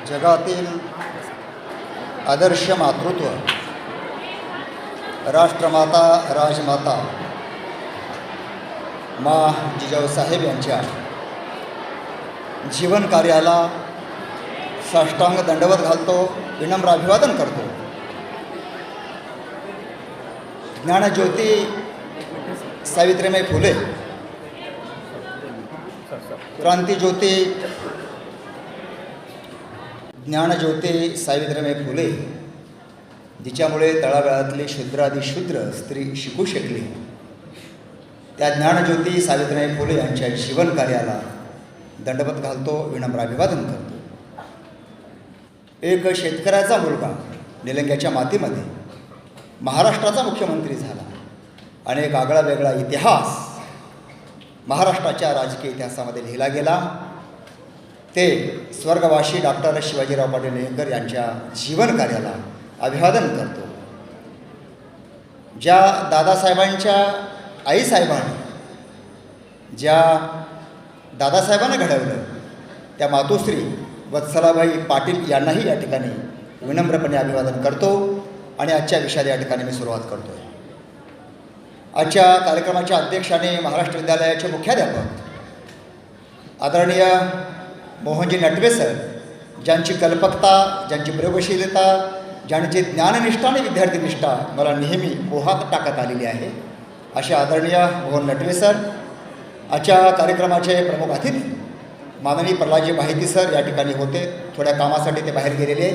जगातील आदर्श मातृत्व, राष्ट्रमाता राजमाता मा जिजाऊ साहेब यांच्या जीवन कार्याला साष्टांग दंडवत घालतो, विनम्र अभिवादन करतो। ज्ञानज्योती सावित्रीबाई फुले, क्रांतिज्योती ज्ञानज्योती सावित्रीबाई फुले, जिच्यामुळे तळागाळातली शूद्रादिशूद्र स्त्री शिकू शकली, त्या ज्ञानज्योती सावित्रीबाई फुले यांच्या जीवन कार्याला दंडवत घालतो, विनम्र अभिवादन करतो। एक शेतकऱ्याचा मुलगा निलंग्याच्या मातीमध्ये महाराष्ट्राचा मुख्यमंत्री झाला आणि एक आगळा वेगळा इतिहास महाराष्ट्राच्या राजकीय इतिहासामध्ये लिहिला गेला। ते स्वर्गवासी डॉक्टर शिवाजीराव पाटील निलंगेकर यांच्या जीवन कार्याला अभिवादन करतो। ज्या दादासाहेबांच्या आईसाहेबांनी ज्या दादासाहेबांना घडवलं, त्या मातोश्री वत्सलाबाई पाटील यांनाही या ठिकाणी विनम्रपणे अभिवादन करतो आणि आजच्या विषयाला या ठिकाणी मी सुरुवात करतो आहे। आजच्या कार्यक्रमाच्या अध्यक्षाने महाराष्ट्र विद्यालयाचे मुख्याध्यापक आदरणीय मोहनजी नटवे सर, ज्यांची कल्पकता, ज्यांची प्रयोगशीलता, ज्यांची ज्ञाननिष्ठा आणि विद्यार्थीनिष्ठा मला नेहमी मोहात टाकत आलेली आहे, असे आदरणीय मोहन नटवे सर। आजच्या कार्यक्रमाचे प्रमुख अतिथी माननीय प्रल्हादजी माहिती सर या ठिकाणी होते, थोड्या कामासाठी ते बाहेर गेलेले।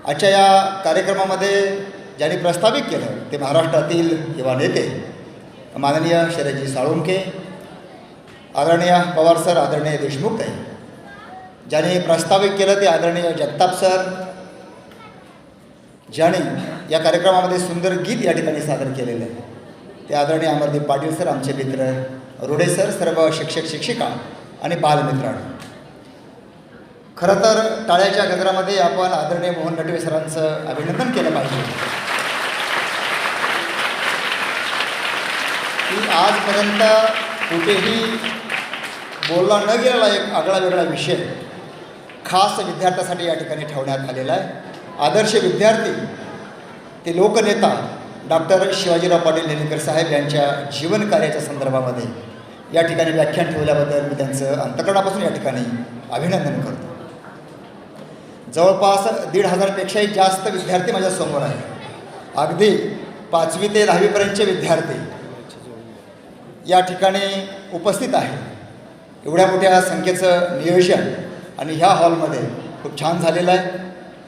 आजच्या या कार्यक्रमामध्ये ज्यांनी प्रस्तावित केलं ते महाराष्ट्रातील युवा नेते माननीय शरदजी साळुंखे, आदरणीय पवार सर, आदरणीय देशमुख ताई। ज्यांनी प्रस्तावित केलं ते आदरणीय जगताप सर, ज्यांनी या कार्यक्रमामध्ये सुंदर गीत या ठिकाणी सादर केलेलं आहे ते आदरणीय अमरदीप पाटील सर, आमचे मित्र रोडे सर, सर्व शिक्षक शिक्षिका आणि बालमित्रांनो। खरं तर टाळ्याच्या गजरामध्ये आपण आदरणीय मोहन नटवे सरांचं अभिनंदन केलं पाहिजे की आजपर्यंत कुठेही बोलला न गेलेला एक आगळा वेगळा विषय खास विद्यार्थ्यासाठी या ठिकाणी ठेवण्यात आलेला आहे। आदर्श विद्यार्थी ते लोकनेता डॉक्टर शिवाजीराव पाटील निलंगेकर साहेब यांच्या जीवन कार्याच्या संदर्भामध्ये या ठिकाणी व्याख्यान ठेवल्याबद्दल मी त्यांचं अंतःकरणापासून या ठिकाणी अभिनंदन करतो। जवळपास 1,500पेक्षाही जास्त विद्यार्थी माझ्यासमोर आहेत। अगदी 5वी ते 10वीपर्यंतचे विद्यार्थी या ठिकाणी उपस्थित आहेत। एवढ्या मोठ्या संख्येचं नियोजन आणि ह्या हॉलमध्ये खूप छान झालेलं आहे।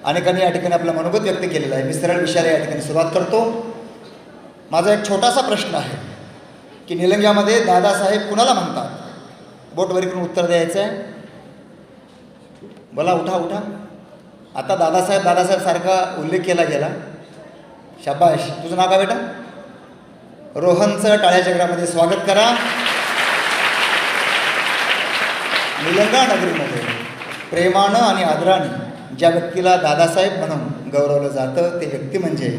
अनेकांनी या ठिकाणी आपलं मनोगत व्यक्त केलेलं आहे। मी सरळ विषयाला या ठिकाणी सुरुवात करतो। माझा एक छोटासा प्रश्न आहे की निलंग्यामध्ये दादासाहेब कुणाला म्हणतात? बोटवर करून उत्तर द्यायचं आहे। बोला, उठा उठा। आता दादासाहेब सारखा उल्लेख केला गेला। शाबाश, तुझं नाव काय बेटा? रोहनचं टाळ्याच्या गजरामध्ये स्वागत करा। निलंगा नगरीमध्ये प्रेमानं आणि आदराने ज्या व्यक्तीला दादासाहेब म्हणून गौरवलं जातं ते व्यक्ती म्हणजे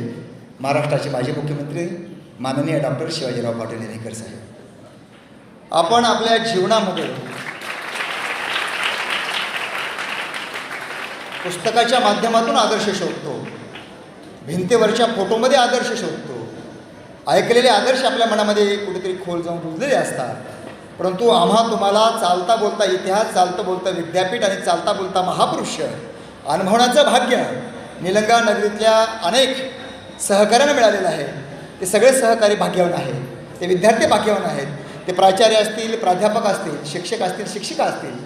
महाराष्ट्राचे माजी मुख्यमंत्री माननीय डॉक्टर शिवाजीराव पाटील निलंगेकर साहेब। आपण आपल्या जीवनामध्ये पुस्तकाच्या माध्यमातून आदर्श शोधतो, भिंतीवरच्या फोटोमध्ये आदर्श शोधतो, ऐकलेले आदर्श आपल्या मनामध्ये कुठेतरी खोल जाऊन रुजलेले असतात। परंतु आम्हा तुम्हाला चालता बोलता इतिहास, चालतं बोलता विद्यापीठ आणि चालता बोलता महापुरुष अनुभवण्याचं भाग्य निलंगा नगरीतल्या अनेक सहकार्यानं मिळालेलं आहे। ते सगळे सहकारी भाग्यवान आहेत, ते विद्यार्थी भाग्यवान आहेत, ते प्राचार्य असतील, प्राध्यापक असतील, शिक्षक असतील, शिक्षिका असतील,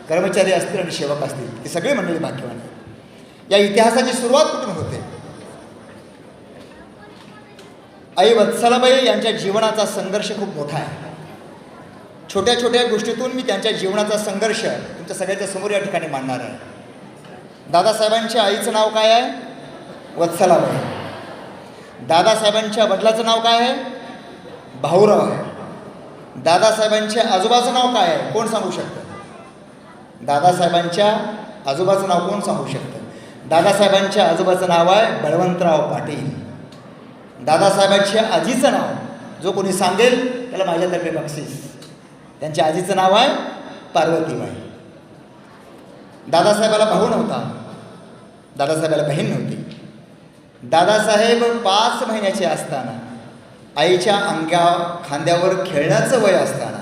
कर्मचारी असतील आणि सेवक असतील, ती सगळी मंडळी भाग्यवान आहेत। या इतिहासाची सुरुवात कुठून होते? आई वत्सलाबाई यांच्या जीवनाचा संघर्ष खूप मोठा आहे। छोट्या छोट्या गोष्टीतून मी त्यांच्या जीवनाचा संघर्ष तुमच्या सगळ्यांच्या समोर या ठिकाणी मांडणार आहे। दादासाहेबांच्या आईचं नाव काय आहे? वत्सलाबाई। दादासाहेबांच्या वडिलाचं नाव काय आहे? भाऊराव आहे। दादासाहेबांच्या आजोबाचं नाव काय आहे? कोण सांगू शकतं? दादासाहेबांच्या आजोबाचं नाव कोण सांगू शकतं? दादासाहेबांच्या आजोबाचं नाव आहे बळवंतराव पाटील। दादासाहेबांच्या आजीचं नाव जो कोणी सांगेल त्याला माझ्यातर्फे बक्षीस, त्यांच्या आजीचं नाव आहे पार्वतीबाई। दादासाहेबाला भाऊ नव्हता, दादासाहेबाला बहीण नव्हती. दादासाहेब 5 महिन्याचे असताना आईच्या खांद्यावर खेळण्याचं वय असताना,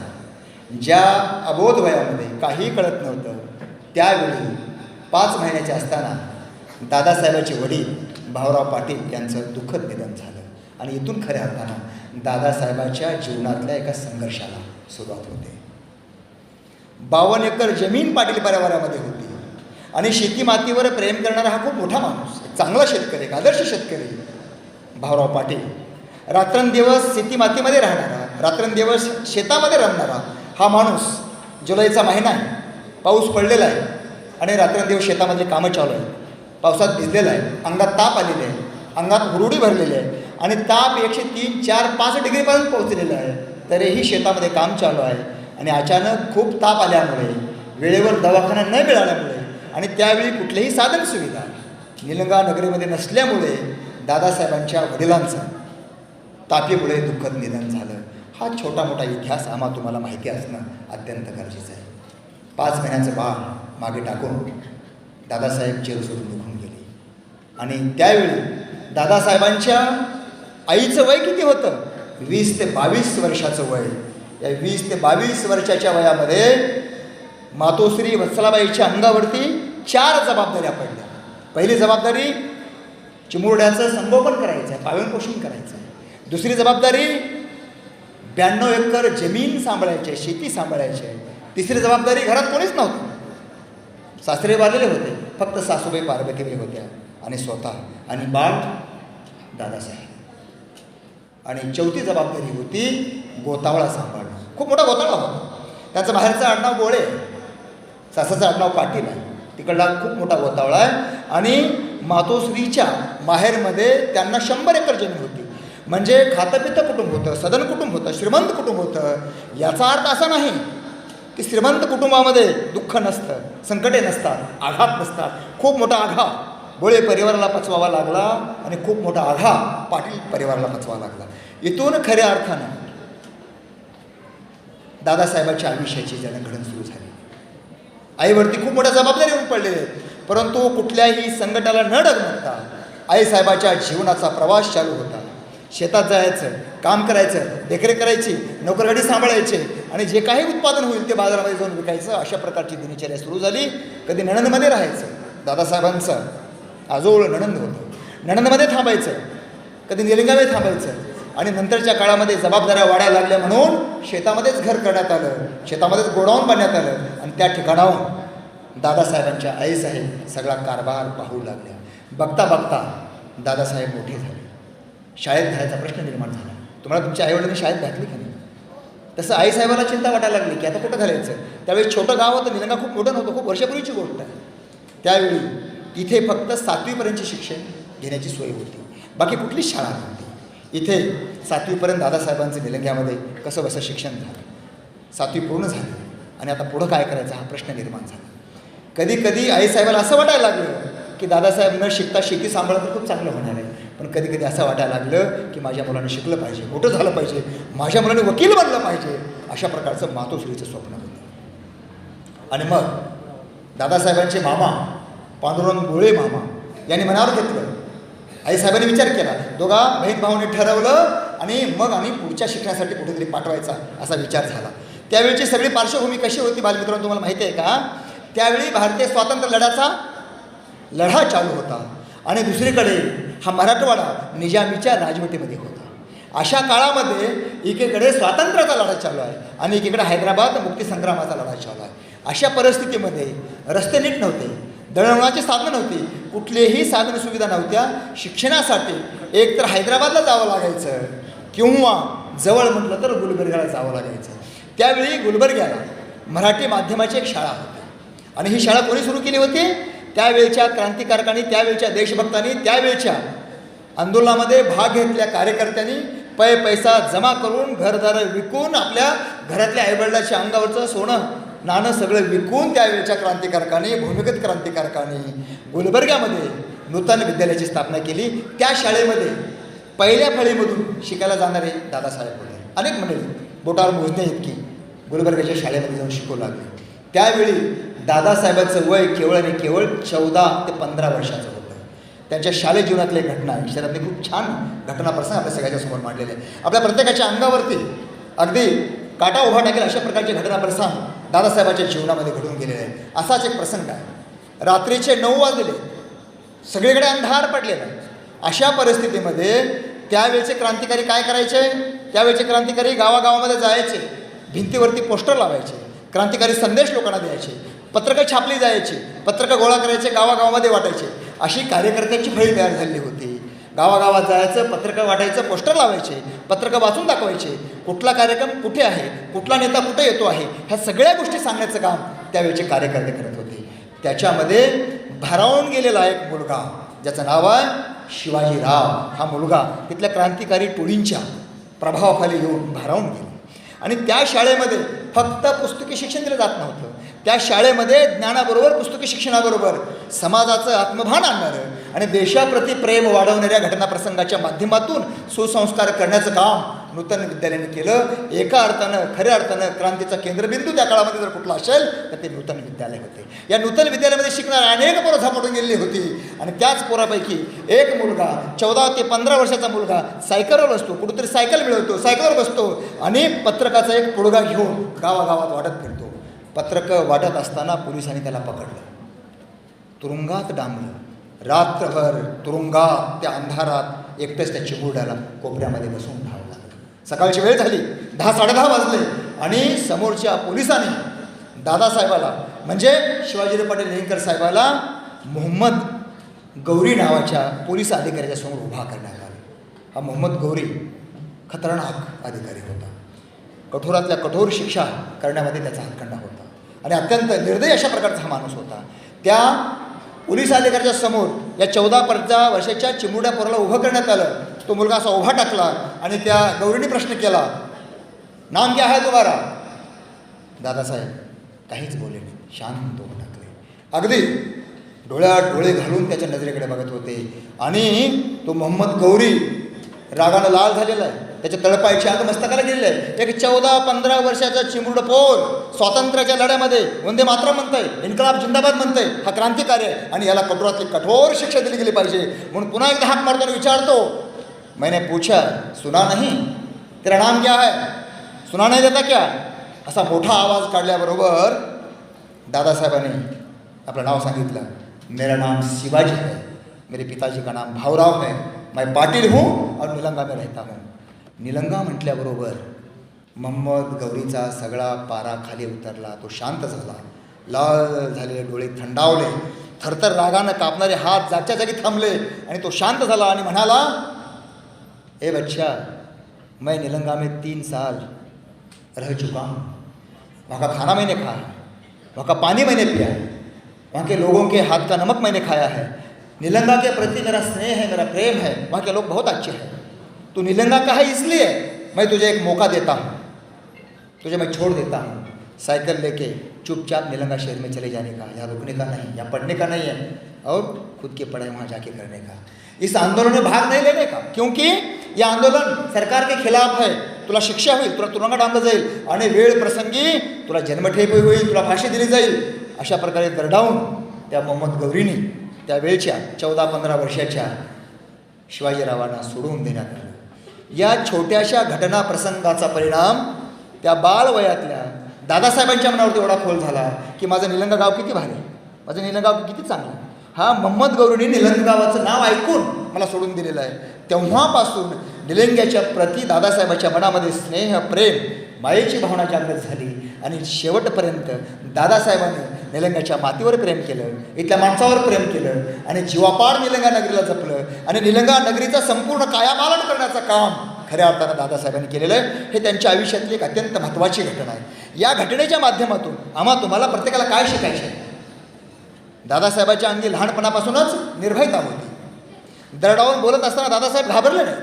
ज्या अबोध वयामध्ये काही कळत नव्हतं, त्यावेळी 5 महिन्याचे असताना दादासाहेबाचे वडील भाऊराव पाटील यांचं दुःखद निधन झालं. आणि इथून खऱ्या अर्थानं दादासाहेबाच्या जीवनातल्या एका संघर्षाला सुरुवात होते. 52 एकर जमीन पाटील परिवारामध्ये होती आणि शेती मातीवर प्रेम करणारा हा खूप मोठा माणूस, चांगला शेतकरी, एक आदर्श शेतकरी भाऊराव पाटील. रात्रंदिवस शेती मातीमध्ये राहणारा, रात्रंदिवस शेतामध्ये रमणारा हा माणूस. जुलैचा महिना आहे, पाऊस पडलेला आहे आणि रात्रंदिवस शेतामधले कामं चालू आहे. पावसात भिजलेला आहे, अंगात ताप आलेले आहे, अंगात हुरुडी भरलेली आहे आणि ताप 103, 4, 5 डिग्रीपर्यंत पोहोचलेला आहे. तरीही शेतामध्ये काम चालू आहे आणि अचानक खूप ताप आल्यामुळे, वेळेवर दवाखाना न मिळाल्यामुळे आणि त्यावेळी कुठलीही साधन सुविधा निलंगा नगरीमध्ये नसल्यामुळे दादासाहेबांच्या वडिलांचं तापीमुळे दुःखद निधन झालं. हा छोटा मोठा इतिहास तुम्हाला माहिती असणं अत्यंत गरजेचं आहे. 5 महिन्याचं बाळ मागे टाकून दादासाहेब जेल सोडून निघून गेले. आणि त्यावेळी दादासाहेबांच्या आईचं वय किती होतं? 20 ते 22 वर्षाचं वय. या 20 ते 22 वर्षाच्या वयामध्ये मातोश्री वत्सलाबाईच्या अंगावरती 4 जबाबदाऱ्या पडल्या. पहिली जबाबदारी चिमुरड्याचं संगोपन करायचं आहे, पालनपोषण करायचं आहे. दुसरी जबाबदारी 92 एकर जमीन सांभाळायची आहे, शेती सांभाळायची आहे. तिसरी जबाबदारी, घरात कोणीच नव्हतं, सासरे वारलेले होते, फक्त सासूबाई पार्वतीबाई होत्या आणि स्वतः आणि बाळ दादासाहेब. आणि चौथी जबाबदारी होती गोतावळा सांभाळणं. खूप मोठा गोतावळा होता. त्याचं बाहेरचं आडनाव गोळे, सासाचं आडनाव पाटील आहे. तिकडला खूप मोठा गोतावळा आहे. आणि मातोश्रीच्या माहेरमध्ये त्यांना 100 एकर जमीन होती. म्हणजे खातंपितं कुटुंब होतं, सदन कुटुंब होतं, श्रीमंत कुटुंब होतं. याचा अर्थ असा नाही की श्रीमंत कुटुंबामध्ये दुःख नसतं, संकटे नसतात, आघात नसतात. खूप मोठा आघात बोळे परिवाराला पचवावा लागला आणि खूप मोठा आघात पाटील परिवाराला पचवावा लागला. इथून खऱ्या अर्थानं दादासाहेबांच्या आयुष्याची जडणघडण सुरू झाली. आईवरती खूप मोठ्या जबाबदारी येऊन पडलेल्या आहेत, परंतु कुठल्याही संकटाला न डगमगता आईसाहेबाच्या जीवनाचा प्रवास चालू होता. शेतात जायचं, काम करायचं, देखरेख करायची, नोकरगाडी सांभाळायचे आणि जे काही उत्पादन होईल ते बाजारामध्ये जाऊन विकायचं. अशा प्रकारची दिनचर्या सुरू झाली. कधी नणंदमध्ये राहायचं, दादासाहेबांचं आजोळ नणंद होतं, नणंदमध्ये थांबायचं, कधी निलंगामध्ये थांबायचं. आणि नंतरच्या काळामध्ये जबाबदाऱ्या वाढायला लागल्या म्हणून शेतामध्येच घर करण्यात आलं, शेतामध्येच गोडाऊन बांधण्यात आलं आणि त्या ठिकाणाहून दादासाहेबांच्या आईसाहेब सगळा कारभार पाहू लागल्या. बघता बघता दादासाहेब मोठे झाले. शाळेत घालायचा प्रश्न निर्माण झाला. तुम्हाला तुमच्या आईवडिलांनी शाळेत घातली का नाही? तसं आईसाहेबाला चिंता वाटायला लागली की आता कुठं घालायचं. त्यावेळी छोटं गाव होतं, निलंगा खूप मोठं नव्हतं, खूप वर्षापूर्वीची गोष्ट आहे. त्यावेळी इथे फक्त 7वीपर्यंतचे शिक्षण घेण्याची सोय होती, बाकी कुठलीच शाळा नव्हती. इथे 7वीपर्यंत दादासाहेबांचं निलंग्यामध्ये कसं बसं शिक्षण झालं. 7वी पूर्ण झाली आणि आता पुढं काय करायचं हा प्रश्न निर्माण झाला. कधी कधी आईसाहेबाला असं वाटायला लागलं की दादासाहेब न शिकता शेती सांभाळणं खूप चांगलं होणार आहे. पण कधी कधी असं वाटायला लागलं की माझ्या मुलाने शिकलं पाहिजे, मोठं झालं पाहिजे, माझ्या मुलाने वकील बनलं पाहिजे. अशा प्रकारचं मातोश्रीचं स्वप्न होतं. आणि मग दादासाहेबांचे मामा पांडुरंग गोळे मामा यांनी मनावर घेतलं. आईसाहेबांनी विचार केला, दोघा बहीण भावांनी ठरवलं आणि मग आम्ही पुढच्या शिक्षणासाठी कुठेतरी पाठवायचा असा विचार झाला. त्यावेळची सगळी पार्श्वभूमी कशी होती बालमित्रांनो तुम्हाला माहिती आहे का? त्यावेळी भारतीय स्वातंत्र्य लढ्याचा लढा चालू होता आणि दुसरीकडे हा मराठवाडा निजामीच्या राजवटीमध्ये होता. अशा काळामध्ये एकीकडे स्वातंत्र्याचा लढा चालू आहे आणि एकीकडे हैदराबाद मुक्तीसंग्रामाचा लढा चालू आहे. अशा परिस्थितीमध्ये रस्ते नीट नव्हते, दळणवळणाची साधनं नव्हती, कुठलीही साधन सुविधा नव्हत्या. शिक्षणासाठी एकतर हैदराबादला जावं लागायचं किंवा जवळ म्हटलं तर गुलबर्ग्याला जावं लागायचं. त्यावेळी गुलबर्ग्याला मराठी माध्यमाची एक शाळा होती आणि ही शाळा कोणी सुरू केली होती? त्यावेळच्या क्रांतिकारकांनी, त्यावेळच्या देशभक्तांनी, त्यावेळच्या आंदोलनामध्ये भाग घेतलेल्या कार्यकर्त्यांनी पैसा जमा करून, घरदार विकून, आपल्या घरातल्या आईवडिलाच्या अंगावरचं सोनं नाणं सगळं विकून त्यावेळच्या क्रांतिकारकांनी, भूमिगत क्रांतिकारकांनी गुलबर्ग्यामध्ये नूतन विद्यालयाची स्थापना केली. त्या शाळेमध्ये पहिल्या फळीमधून शिकायला जाणारे दादासाहेब होते. अनेक मंडळी बोटावर मोजण्या इतकी गुलबर्ग्याच्या शाळेमध्ये जाऊन शिकू लागले. त्यावेळी दादासाहेबांचं वय केवळ आणि केवळ 14 ते 15 वर्षाचं होतं. त्यांच्या शालेय जीवनातली एक घटना आहे, शहरातली खूप छान घटना प्रसंग आपल्या सगळ्याच्या समोर मांडलेले आहे. आपल्या प्रत्येकाच्या अंगावरती अगदी काटा उभा टाकेल अशा प्रकारचे घटना प्रसंग दादासाहेबांच्या जीवनामध्ये घडून गेलेले आहे. असाच एक प्रसंग आहे. रात्रीचे 9 वाजलेले, सगळीकडे अंधार पडलेला. अशा परिस्थितीमध्ये त्यावेळचे क्रांतिकारी काय करायचे? त्यावेळचे क्रांतिकारी गावागावामध्ये जायचे, भिंतीवरती पोस्टर लावायचे, क्रांतिकारी संदेश लोकांना द्यायचे, पत्रकं छापली जायची, पत्रकं गोळा करायचे, गावागावामध्ये वाटायचे. अशी कार्यकर्त्यांची फळी तयार झालेली होती. गावागावात जायचं, पत्रकं वाटायचं, पोस्टर लावायचे, पत्रकं वाचून दाखवायचे, कुठला कार्यक्रम कुठे आहे, कुठला नेता कुठे येतो आहे, ह्या सगळ्या गोष्टी सांगण्याचं काम त्यावेळचे कार्यकर्ते करत होते. त्याच्यामध्ये भारावून गेलेला एक मुलगा ज्याचं नाव आहे शिवाजीराव, हा मुलगा तिथल्या क्रांतिकारी टोळींच्या प्रभावाखाली येऊन भारावून गेला. आणि त्या शाळेमध्ये फक्त पुस्तकी शिक्षण दिलं जात नव्हतं. त्या शाळेमध्ये ज्ञानाबरोबर पुस्तकी शिक्षणाबरोबर समाजाचं आत्मभान आणणारं आणि देशाप्रती प्रेम वाढवणाऱ्या घटनाप्रसंगाच्या माध्यमातून सुसंस्कार करण्याचं काम नूतन विद्यालयाने केलं. एका अर्थानं खऱ्या अर्थानं क्रांतीचा केंद्रबिंदू त्या काळामध्ये जर कुठला असेल तर ते नूतन विद्यालय होते. या नूतन विद्यालयामध्ये शिकणारी अनेक पोरं झपाटून गेलेली होती. आणि त्याच पोरापैकी एक मुलगा 14 ते 15 वर्षाचा मुलगा सायकलवर असतो, कुठेतरी सायकल मिळवतो, सायकलवर बसतो आणि पत्रकाचा एक पुडगा घेऊन गावागावात वाटत फिरतो. पत्रकं वाटत असताना पोलिसांनी त्याला पकडलं, तुरुंगात डांबलं. रात्रभर तुरुंगात त्या अंधारात एकटंच त्या चिमुरड्याला कोपऱ्यामध्ये बसून ठावं लागलं. सकाळची वेळ झाली, 10-10:30 वाजले आणि समोरच्या पोलिसांनी दादासाहेबाला म्हणजे शिवाजीराव पाटील निलंगेकर साहेबाला मोहम्मद गौरी नावाच्या पोलीस अधिकाऱ्याच्या समोर उभा करण्यात आला. हा मोहम्मद गौरी खतरनाक अधिकारी होता. कठोरातल्या कठोर शिक्षा करण्यामध्ये त्याचा हातखंडा होता आणि अत्यंत निर्दयी अशा प्रकारचा हा माणूस होता. त्या पोलीस अधिकाऱ्याच्या समोर या 14-15 वर्षाच्या चिमुरड्या पोराला उभं करण्यात आलं. तो मुलगा असा उभा टाकला आणि त्या गौरीने प्रश्न केला, नाम क्या है तुम्हारा? दादासाहेब काहीच बोलले नाही, शांत उभं टाकले. अगदी डोळ्यात डोळे घालून त्याच्या नजरेकडे बघत होते. आणि तो मोहम्मद गौरी रागानं लाल झालेला आहे, त्याच्या तळपायची आग मस्तकाला गेलेलं आहे. एक 14-15 वर्षाचा चिमुरडं पोर स्वातंत्र्याच्या लढ्यामध्ये वंदे मातरम म्हणतंय, इन्कलाब जिंदाबाद म्हणतंय. हा क्रांतिकारी आहे आणि याला कठोरातली कठोर शिक्षा दिली गेली पाहिजे. म्हणून पुन्हा एकदा हाक मारताना विचारतो, मैंने पूछा सुना नहीं, तेरा नाम क्या है, सुना नहीं देता क्या? असा मोठा आवाज काढल्याबरोबर दादासाहेबांनी आपलं नाव सांगितलं. मेरा नाम शिवाजी है, मेरे पिताजी का नाम भावराव है, मैं पाटिल हूँ और निलंगा में रहता हूँ. निलंगा म्हटल्याबरोबर मोहम्मद गौरीचा सगळा पारा खाली उतरला. तो शांत झाला, लाल झालेले डोळे थंडावले, थरथर रागानं कापणारे हात जागच्या जागी थांबले आणि तो शांत झाला आणि म्हणाला, ए बच्चा, मैं निलंगा में 3 साल रह चुका हूँ. वहाँ का खाना मैंने खाया है, वहाँ का पानी मैंने पिया है, वहाँ के लोगों के हाथ का नमक मैंने खाया है. निलंगा के प्रति मेरा स्नेह है, मेरा प्रेम है. वहाँ के लोग बहुत अच्छे हैं. तू निलंगा का है इसलिए मैं तुझे एक मौका देता हूँ, तुझे मैं छोड़ देता हूँ. साइकिल लेके चुपचाप निलंगा शहर में चले जाने का, यहाँ रुकने का नहीं, यहाँ पढ़ने का नहीं है और खुद की पढ़ाई वहाँ जाके करने का. इस आंदोलन में भाग नहीं लेने का, क्योंकि यह आंदोलन सरकार के खिलाफ है. तुला शिक्षा होईल, तुला तुरुंगात डांबलं जाईल आणि वेळ प्रसंगी तुला जन्मठेप होईल, तुला फाशी दिली जाईल. अशा प्रकारे दरडावून त्या मोहम्मद गौरीनी त्यावेळच्या 14-15 वर्षाच्या शिवाजीरावांना सोडून देण्यात आलं. या छोट्याशा घटना प्रसंगाचा परिणाम त्या बालवयातल्या दादासाहेबांच्या मनावरती एवढा खोल झाला की माझं निलंगा गाव किती भारी, माझं निलंगा गाव किती चांगलं. हा मोहम्मद गौरीने निलंगा गावाचं नाव ऐकून मला सोडून दिलेलं आहे. तेव्हापासून निलंग्याच्या प्रति दादासाहेबांच्या मनामध्ये स्नेह, प्रेम, मायेची भावना जागृत झाली आणि शेवटपर्यंत दादासाहेबांनी निलंग्याच्या मातीवर प्रेम केलं, इथल्या माणसावर प्रेम केलं आणि जीवापाड निलंगा नगरीला जपलं आणि निलंगा नगरीचं संपूर्ण कायापालन करण्याचं काम खऱ्या अर्थानं दादासाहेबांनी केलेलं आहे. हे त्यांच्या आयुष्यातली एक अत्यंत महत्त्वाची घटना आहे. या घटनेच्या माध्यमातून तुम्हाला प्रत्येकाला काय शिकायचं आहे? दादासाहेबांच्या अंगी लहानपणापासूनच निर्भयता होती. दरडावून बोलत असताना दादासाहेब घाबरले नाही.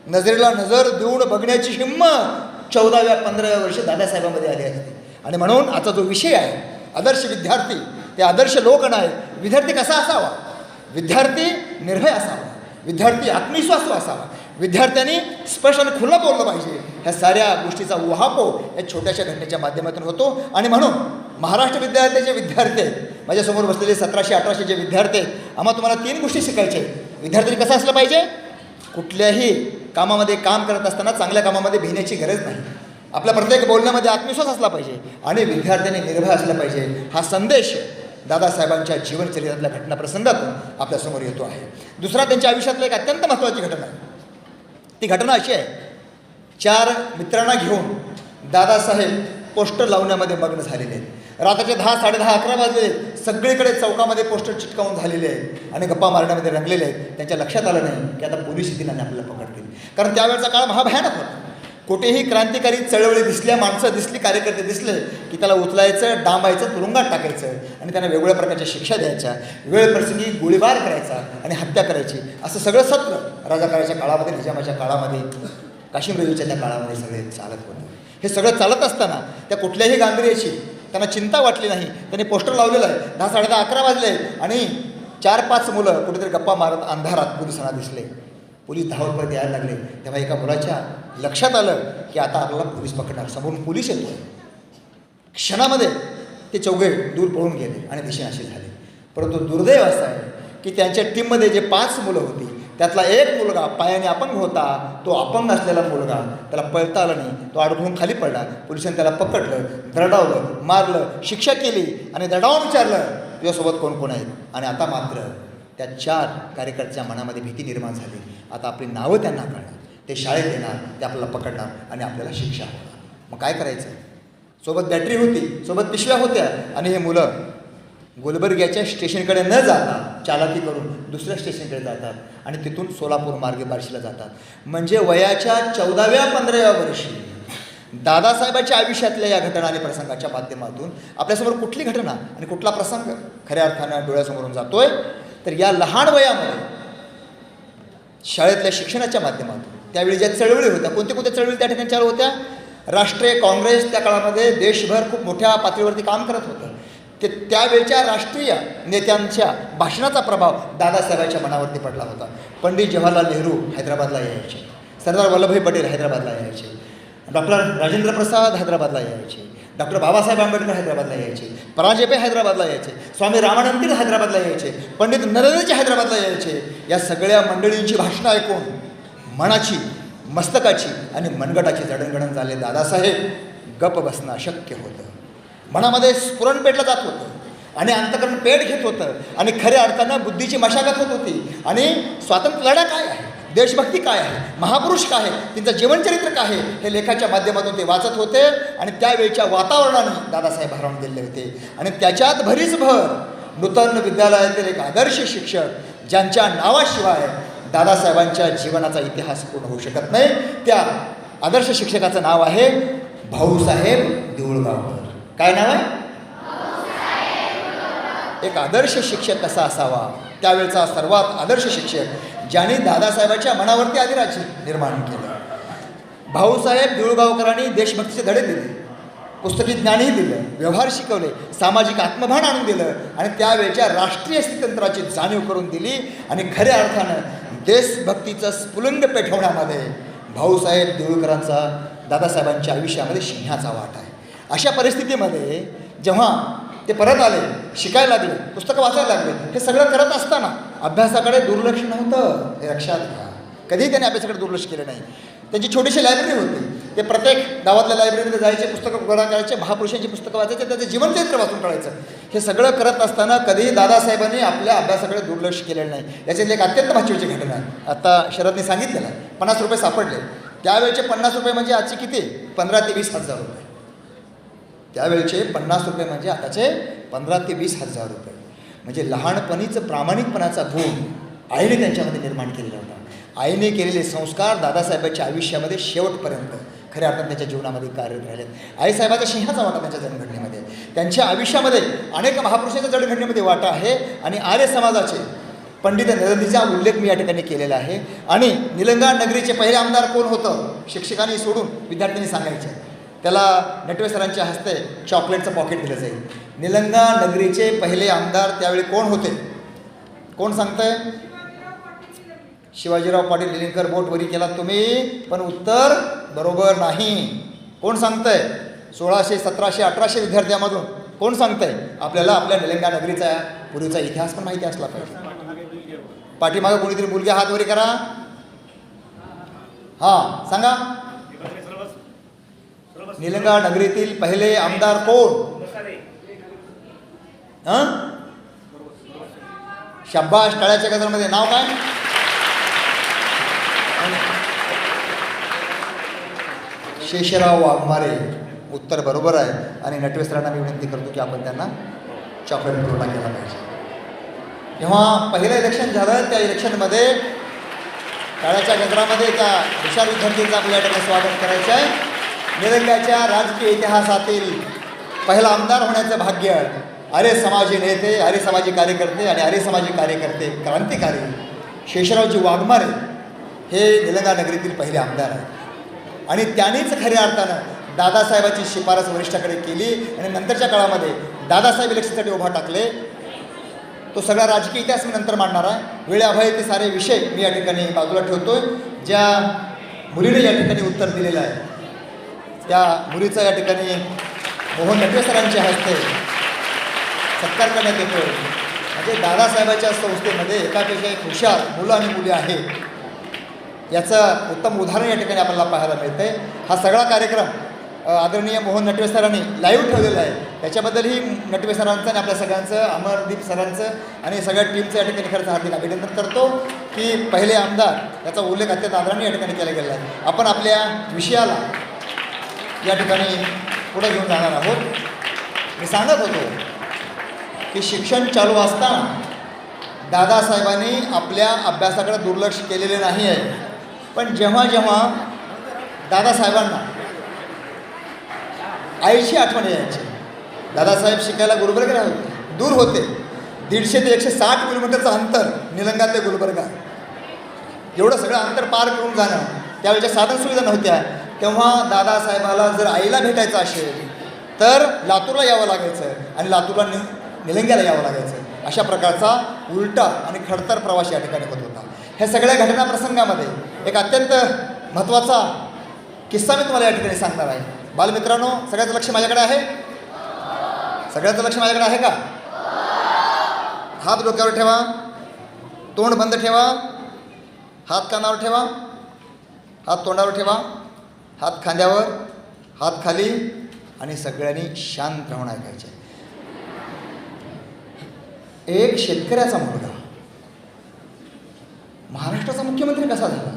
नजरेला नजर देऊन बघण्याची हिंमत 14व्या-15व्या वर्षी दादासाहेबांमध्ये आली असते. आणि म्हणून आता जो विषय आहे आदर्श विद्यार्थी, ते आदर्श लोकनायक. विद्यार्थी कसा असावा? विद्यार्थी निर्भय असावा, विद्यार्थी आत्मविश्वासू असावा, विद्यार्थ्यांनी स्पष्ट आणि खुलं बोललं पाहिजे. ह्या साऱ्या गोष्टीचा उहापोह या छोट्याशा घटनेच्या माध्यमातून होतो. आणि म्हणून महाराष्ट्र विद्यालयाचे जे विद्यार्थी आहेत, माझ्यासमोर बसलेले 1700-1800 जे विद्यार्थी आहेत, आम्हाला तुम्हाला 3 गोष्टी शिकायच्या आहेत. विद्यार्थ्यांनी कसं असलं पाहिजे? कुठल्याही कामामध्ये काम करत असताना चांगल्या कामामध्ये भिण्याची गरज नाही. आपल्या प्रत्येक बोलण्यामध्ये आत्मविश्वास असला पाहिजे आणि विद्यार्थ्यांनी निर्भय असलं पाहिजे. हा संदेश दादासाहेबांच्या जीवनचरित्रातल्या घटनाप्रसंगातून आपल्यासमोर येतो आहे. दुसरा त्यांच्या आयुष्यातला एक अत्यंत महत्त्वाची घटना आहे. ती घटना अशी आहे, 4 मित्रांना घेऊन दादासाहेब पोस्टर लावण्यामध्ये मग्न झालेले आहेत. रात्रीचे 10, 10:30, 11 वाजले. सगळीकडे चौकामध्ये पोस्टर चिटकावून झालेले आहेत आणि गप्पा मारण्यामध्ये रंगलेले आहेत. त्यांच्या लक्षात आलं नाही की आता पोलीस येतील आणि आपल्याला पकडतील. कारण त्यावेळेचा काळ महाभयानक होता. कुठेही क्रांतिकारी चळवळी दिसल्या, माणसं दिसली, कार्यकर्ते दिसले की त्याला उचलायचं, डांबायचं, तुरुंगात टाकायचं आणि त्यांना वेगवेगळ्या प्रकारच्या शिक्षा द्यायच्या, वेळप्रसंगी गोळीबार करायचा आणि हत्या करायची. असं सगळं सत्र राजाकाळाच्या काळामध्ये, निजामाच्या काळामध्ये, काशिमरेवीच्या त्या काळामध्ये सगळे चालत होतं. हे सगळं चालत असताना त्या कुठल्याही गांभीर्याची त्यांना चिंता वाटली नाही. त्यांनी पोस्टर लावलेलं आहे. 10, 10:30, 11 वाजले आणि 4-5 मुलं कुठेतरी गप्पा मारत अंधारात पोलिसांना दिसले. पोलीस धावत परत यायला लागले. तेव्हा एका मुलाच्या लक्षात आलं की आता आपल्याला पोलीस पकडणार, समोरून पोलीस येतो. क्षणामध्ये ते चौघे दूर पळून गेले आणि दिशेनाशी झाले. परंतु दुर्दैव असं आहे की त्यांच्या टीममध्ये जे 5 मुलं होती त्यातला एक मुलगा पायाने अपंग होता. तो अपंग असलेला मुलगा, त्याला पळता आलं नाही, तो अडकून खाली पडला. पोलिसांनी त्याला पकडलं, दरडावलं, मारलं, शिक्षा केली आणि दरडावून विचारलं तुझ्यासोबत कोण कोण आहेत. आणि आता मात्र त्या 4 कार्यकर्त्याच्या मनामध्ये भीती निर्माण झाली. आता आपली नावं त्यांना कळणार, ते शाळेत येणार, ते आपल्याला पकडणार आणि आपल्याला शिक्षा होणार. मग काय करायचं? सोबत बॅटरी होती, सोबत पिशव्या होत्या आणि हे मुलं गुलबर्ग्याच्या स्टेशनकडे न जाता चालाकी करून दुसऱ्या स्टेशनकडे जातात आणि तिथून सोलापूर मार्गे बार्शीला जातात. म्हणजे वयाच्या 14व्या-15व्या वर्षी दादासाहेबांच्या आयुष्यातल्या या घटना आणि प्रसंगाच्या माध्यमातून आपल्यासमोर कुठली घटना आणि कुठला प्रसंग खऱ्या अर्थानं डोळ्यासमोरून जातोय? तर या लहान वयामध्ये शाळेतल्या शिक्षणाच्या माध्यमातून त्यावेळी ज्या चळवळी होत्या, कोणत्या चळवळी त्या ठिकाणी चालू होत्या? राष्ट्रीय काँग्रेस त्या काळामध्ये देशभर खूप मोठ्या पातळीवरती काम करत होतं. ते त्यावेळच्या राष्ट्रीय नेत्यांच्या भाषणाचा प्रभाव दादासाहेबांच्या मनावरती पडला होता. पंडित जवाहरलाल नेहरू हैदराबादला यायचे, सरदार वल्लभभाई पटेल हैदराबादला यायचे, डॉक्टर राजेंद्र प्रसाद हैदराबादला यायचे, डॉक्टर बाबासाहेब आंबेडकर हैदराबादला यायचे, परांजपे हैदराबादला यायचे, स्वामी रामानंद तीर्थ हैदराबादला यायचे, पंडित नरेंद्रजी हैदराबादला यायचे. या सगळ्या मंडळींची भाषणं ऐकून मनाची, मस्तकाची आणि मनगटाची जडणघडण झाले. दादासाहेब गप बसणं अशक्य होतं. मनामध्ये स्फुरण पेटलं जात होतं आणि अंतःकरण पेट घेत होतं आणि खऱ्या अर्थानं बुद्धीची मशागत होत होती. आणि स्वातंत्र्य लढा काय आहे, देशभक्ती काय आहे, महापुरुष काय आहे, त्यांचं जीवनचरित्र काय आहे, हे लेखाच्या माध्यमातून ते वाचत होते. आणि त्यावेळच्या वातावरणाने दादासाहेब भारावून गेले होते. आणि त्याच्यात भरीच भर नूतन विद्यालयातील एक आदर्श शिक्षक ज्यांच्या नावाशिवाय दादासाहेबांच्या जीवनाचा इतिहास पूर्ण होऊ शकत नाही, त्या आदर्श शिक्षकाचं नाव आहे भाऊसाहेब देऊळगावकर. काय नाव आहे? एक आदर्श शिक्षक कसा असावा? त्यावेळचा सर्वात आदर्श शिक्षक ज्याने दादासाहेबांच्या मनावरती अधिराज्य निर्माण केलं. भाऊसाहेब देऊळगावकरांनी देशभक्तीचे धडे दिले, पुस्तकी ज्ञानही दिलं, व्यवहार शिकवले, सामाजिक आत्मभान आणून दिलं आणि त्यावेळच्या राष्ट्रीय स्थित्यंतराची जाणीव करून दिली. आणि खऱ्या अर्थानं देशभक्तीचं स्फुलिंग पेटवण्यामध्ये भाऊसाहेब देऊळकरांचा दादासाहेबांच्या आयुष्यामध्ये सिंहाचा वाटा आहे. अशा परिस्थितीमध्ये जेव्हा ते परत आले, शिकायला लागले, पुस्तकं वाचायला लागले, हे सगळं करत असताना अभ्यासाकडे दुर्लक्ष नव्हतं, हे लक्षात घ्या. कधीही त्यांनी अभ्यासाकडे दुर्लक्ष केलं नाही. त्यांची छोटीशी लायब्ररी होती. ते प्रत्येक गावातल्या लायब्ररीमध्ये जायचे, पुस्तकं गोळा करायचे, महापुरुषांची पुस्तकं वाचायचे, त्याचं जीवनचरित्र वाचून काढायचं. हे सगळं करत असताना कधीही दादासाहेबांनी आपल्या अभ्यासाकडे दुर्लक्ष केलेलं नाही. याच्यातली एक अत्यंत महत्त्वाची घटना आहे. आता शरदने सांगितलेलं आहे, 50 रुपये सापडले. त्यावेळचे 50 रुपये म्हणजे आजचे किती? 15 ते 20 हजार रुपये. त्यावेळचे 50 रुपये म्हणजे आताचे 15 ते 20 हजार रुपये. म्हणजे लहानपणीचं प्रामाणिकपणाचा गुण आईने त्यांच्यामध्ये निर्माण केलेला होता. आईने केलेले संस्कार दादासाहेबांच्या आयुष्यामध्ये शेवटपर्यंत खऱ्या अर्थाने त्यांच्या जीवनामध्ये कार्यरत राहिलेत. आईसाहेबाचा सिंहाचा वाटा त्यांच्या जडणघडणीमध्ये, त्यांच्या आयुष्यामध्ये अनेक महापुरुषांच्या जडणघडणीमध्ये वाटा आहे. आणि आर्य समाजाचे पंडित नरेंद्रजीचा उल्लेख मी या ठिकाणी केलेला आहे. आणि निलंगा नगरीचे पहिले आमदार कोण होतं? शिक्षकांनी सोडून विद्यार्थ्यांनी सांगायचे. त्याला नटवे सरांच्या हस्ते चॉकलेटचं पॉकेट दिलं जाईल. निलंगा नगरीचे पहिले आमदार त्यावेळी कोण होते? कोण सांगतंय? शिवाजीराव पाटील निलंगेकर बोटवरी केला तुम्ही, पण उत्तर बरोबर नाही. कोण सांगतंय? 1600, 1700, 1800 विद्यार्थ्यांमधून कोण सांगतंय? आपल्याला आपल्या निलंगा नगरीचा पूर्वीचा इतिहास पण माहिती असला पाहिजे. पाठीमागं कोणीतरी मुलगे हात वरी करा. हां सांगा. निलंगा नगरीतील पहिले आमदार कोण? शाबाश. टाळ्याच्या गजरामध्ये नाव काय? शेषराव वाघमारे. उत्तर बरोबर आहे. आणि नटवे सरांना मी विनंती करतो की आपण त्यांना चॉकलेट पुरवठा केला पाहिजे. जेव्हा पहिलं इलेक्शन झालं त्या इलेक्शनमध्ये टाळ्याच्या गजरामध्ये त्या हुशार विद्यार्थ्यांचं आपल्या ठिकाणी स्वागत करायचं आहे. निलंग्याच्या राजकीय इतिहासातील पहिला आमदार होण्याचं भाग्य आर्य समाजी नेते, आर्य समाजी कार्यकर्ते आणि आर्य समाजी कार्यकर्ते क्रांतिकारी शेषरावजी वाघमारे हे निलंगा नगरीतील पहिले आमदार आहेत. आणि त्यांनीच खऱ्या अर्थानं दादासाहेबांची शिफारस वरिष्ठाकडे केली आणि नंतरच्या काळामध्ये दादासाहेब इलेक्शनसाठी उभा टाकले. तो सगळा राजकीय इतिहास मी नंतर मांडणार आहे. वेळेअभावी ते सारे विषय मी या ठिकाणी बाजूला ठेवतोय. ज्या मुलीने या ठिकाणी उत्तर दिलेलं आहे त्या मुलीचं या ठिकाणी मोहन नटवे सरांच्या हस्ते सत्कार करण्यात येतो. म्हणजे दादासाहेबांच्या संस्थेमध्ये एकापेक्षा एक हुशार मुलं आणि मुली आहेत याचं उत्तम उदाहरण या ठिकाणी आपल्याला पाहायला मिळते. हा सगळा कार्यक्रम आदरणीय मोहन नटवे सरांनी लाईव्ह ठेवलेला आहे. त्याच्याबद्दलही नटवे सरांचं आणि आपल्या सगळ्यांचं, अमरदीप सरांचं आणि सगळ्या टीमचं या ठिकाणी खरंच हार्दिक अभिनंदन करतो की पहिले आमदार याचा उल्लेख अत्यंत आदराने या ठिकाणी केला गेला आहे. आपण आपल्या विषयाला या ठिकाणी पुढे घेऊन जाणार आहोत. मी सांगत होतो की शिक्षण चालू असताना दादासाहेबांनी आपल्या अभ्यासाकडे दुर्लक्ष केलेले नाही आहे. पण जेव्हा जेव्हा दादासाहेबांना आईची आठवण यायची, दादासाहेब शिकायला गुलबर्गा होते, दूर होते. 150 ते 160 किलोमीटरचं अंतर निलंगा ते गुलबर्गा, एवढं सगळं अंतर पार करून जाणं, त्यावेळेच्या साधनसुविधा नव्हत्या. तेव्हा दादासाहेबाला जर आईला भेटायचं असेल तर लातूरला यावं लागायचं आणि लातूरला निलंग्याला यावं लागायचं. अशा प्रकारचा उलटा आणि खडतर प्रवास या ठिकाणी होत होता. ह्या सगळ्या घटना प्रसंगामध्ये एक अत्यंत महत्त्वाचा किस्सा मी तुम्हाला या ठिकाणी सांगणार आहे. बालमित्रांनो, सगळ्याचं लक्ष माझ्याकडे आहे? सगळ्याचं लक्ष माझ्याकडे आहे का? हात डोक्यावर ठेवा, तोंड बंद ठेवा, हात कानावर ठेवा, हात तोंडावर ठेवा, हात खांद्यावर, हात खाली आणि सगळ्यांनी शांत राहून ऐकायचे. एक शेतकऱ्याचा मुलगा महाराष्ट्राचा मुख्यमंत्री कसा झाला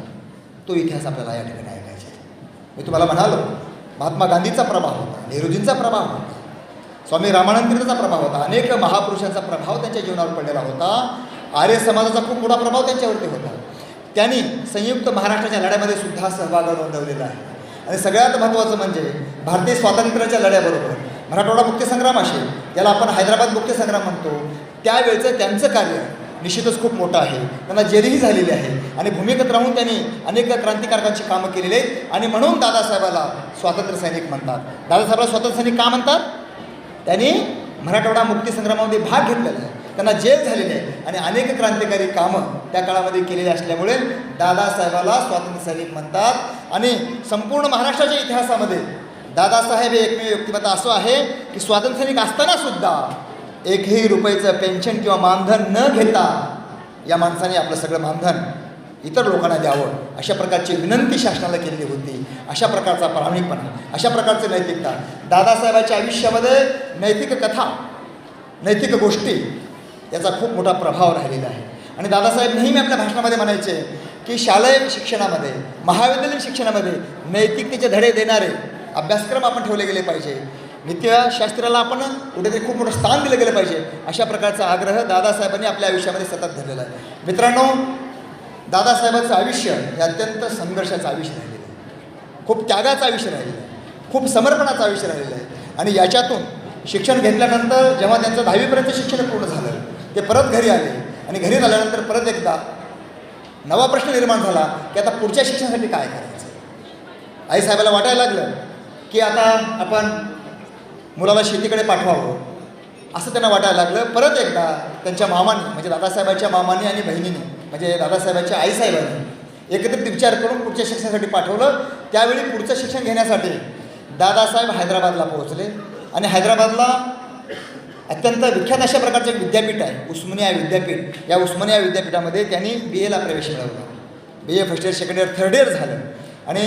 तो इतिहास आपल्याला या ठिकाणी ऐकायचा आहे. मी तुम्हाला म्हणालो, महात्मा गांधीचा प्रभाव होता, नेहरूजींचा प्रभाव होता, स्वामी रामानंद तीर्थाचा प्रभाव होता, अनेक महापुरुषांचा प्रभाव त्यांच्या जीवनावर पडलेला होता. आर्य समाजाचा खूप मोठा प्रभाव त्यांच्यावरती होता. त्यांनी संयुक्त महाराष्ट्राच्या लढ्यामध्ये सुद्धा सहभाग नोंदवलेला आहे. आणि सगळ्यात महत्त्वाचं म्हणजे भारतीय स्वातंत्र्याच्या लढ्याबरोबर मराठवाडा मुक्तीसंग्राम असेल, त्याला आपण हैदराबाद मुक्तीसंग्राम म्हणतो, त्यावेळचं त्यांचं कार्य निश्चितच खूप मोठं आहे. त्यांना जेरीही झालेली आहे आणि भूमिकेत राहून त्यांनी अनेक क्रांतिकारकांची कामं केलेली आहेत. आणि म्हणून दादासाहेबाला स्वातंत्र्य सैनिक म्हणतात. दादासाहेबाला स्वातंत्र्य सैनिक का म्हणतात? त्यांनी मराठवाडा मुक्तीसंग्रामामध्ये भाग घेतलेला आहे, त्यांना जेल झालेली आहे आणि अनेक क्रांतिकारी कामं त्या काळामध्ये केलेली असल्यामुळे दादासाहेबाला स्वातंत्र्य सैनिक म्हणतात. आणि संपूर्ण महाराष्ट्राच्या इतिहासामध्ये दादासाहेब हे एकमेव व्यक्तिमत्व असं आहे की स्वातंत्र्य सैनिक असताना सुद्धा एकही रुपयाचं पेन्शन किंवा मानधन न घेता या माणसाने आपलं सगळं मानधन इतर लोकांना द्यावं अशा प्रकारची विनंती शासनाला केलेली होती. अशा प्रकारचा प्रामाणिकपणा, अशा प्रकारची नैतिकता दादासाहेबांच्या आयुष्यामध्ये नैतिक कथा, नैतिक गोष्टी याचा खूप मोठा प्रभाव राहिलेला आहे. आणि दादासाहेब नेहमी आपल्या भाषणामध्ये म्हणायचे की शालेय शिक्षणामध्ये, महाविद्यालयीन शिक्षणामध्ये नैतिकतेचे धडे देणारे अभ्यासक्रम आपण ठेवले गेले पाहिजे. नित्यशास्त्राला आपण कुठेतरी खूप मोठं स्थान दिलं गेलं पाहिजे. अशा प्रकारचा आग्रह दादासाहेबांनी आपल्या आयुष्यामध्ये सतत धरलेला आहे. मित्रांनो, दादासाहेबांचं आयुष्य हे अत्यंत संघर्षाचं आयुष्य राहिलेलं आहे, खूप त्यागाचं आयुष्य राहिलेलं आहे, खूप समर्पणाचं आयुष्य राहिलेलं आहे. आणि याच्यातून शिक्षण घेतल्यानंतर जेव्हा त्यांचं 10वीपर्यंत शिक्षण पूर्ण झालं, ते परत घरी आले आणि घरी आल्यानंतर परत एकदा नवा प्रश्न निर्माण झाला की आता पुढच्या शिक्षणासाठी काय करायचं. आईसाहेबाला वाटायला लागलं की आता आपण मुलाला शेतीकडे पाठवावं असं त्यांना वाटायला लागलं. परत एकदा त्यांच्या मामांनी, म्हणजे दादासाहेबांच्या मामांनी आणि बहिणीने म्हणजे दादासाहेबांच्या आईसाहेबांनी एकत्रित विचार करून पुढच्या शिक्षणासाठी पाठवलं. त्यावेळी पुढचं शिक्षण घेण्यासाठी दादासाहेब हैदराबादला पोहोचले आणि हैदराबादला अत्यंत विख्यात अशा प्रकारचं एक विद्यापीठ आहे उस्मानिया विद्यापीठ. या उस्मानिया विद्यापीठामध्ये त्यांनी BA ला प्रवेश मिळवला. BA first year, second year, third year झालं आणि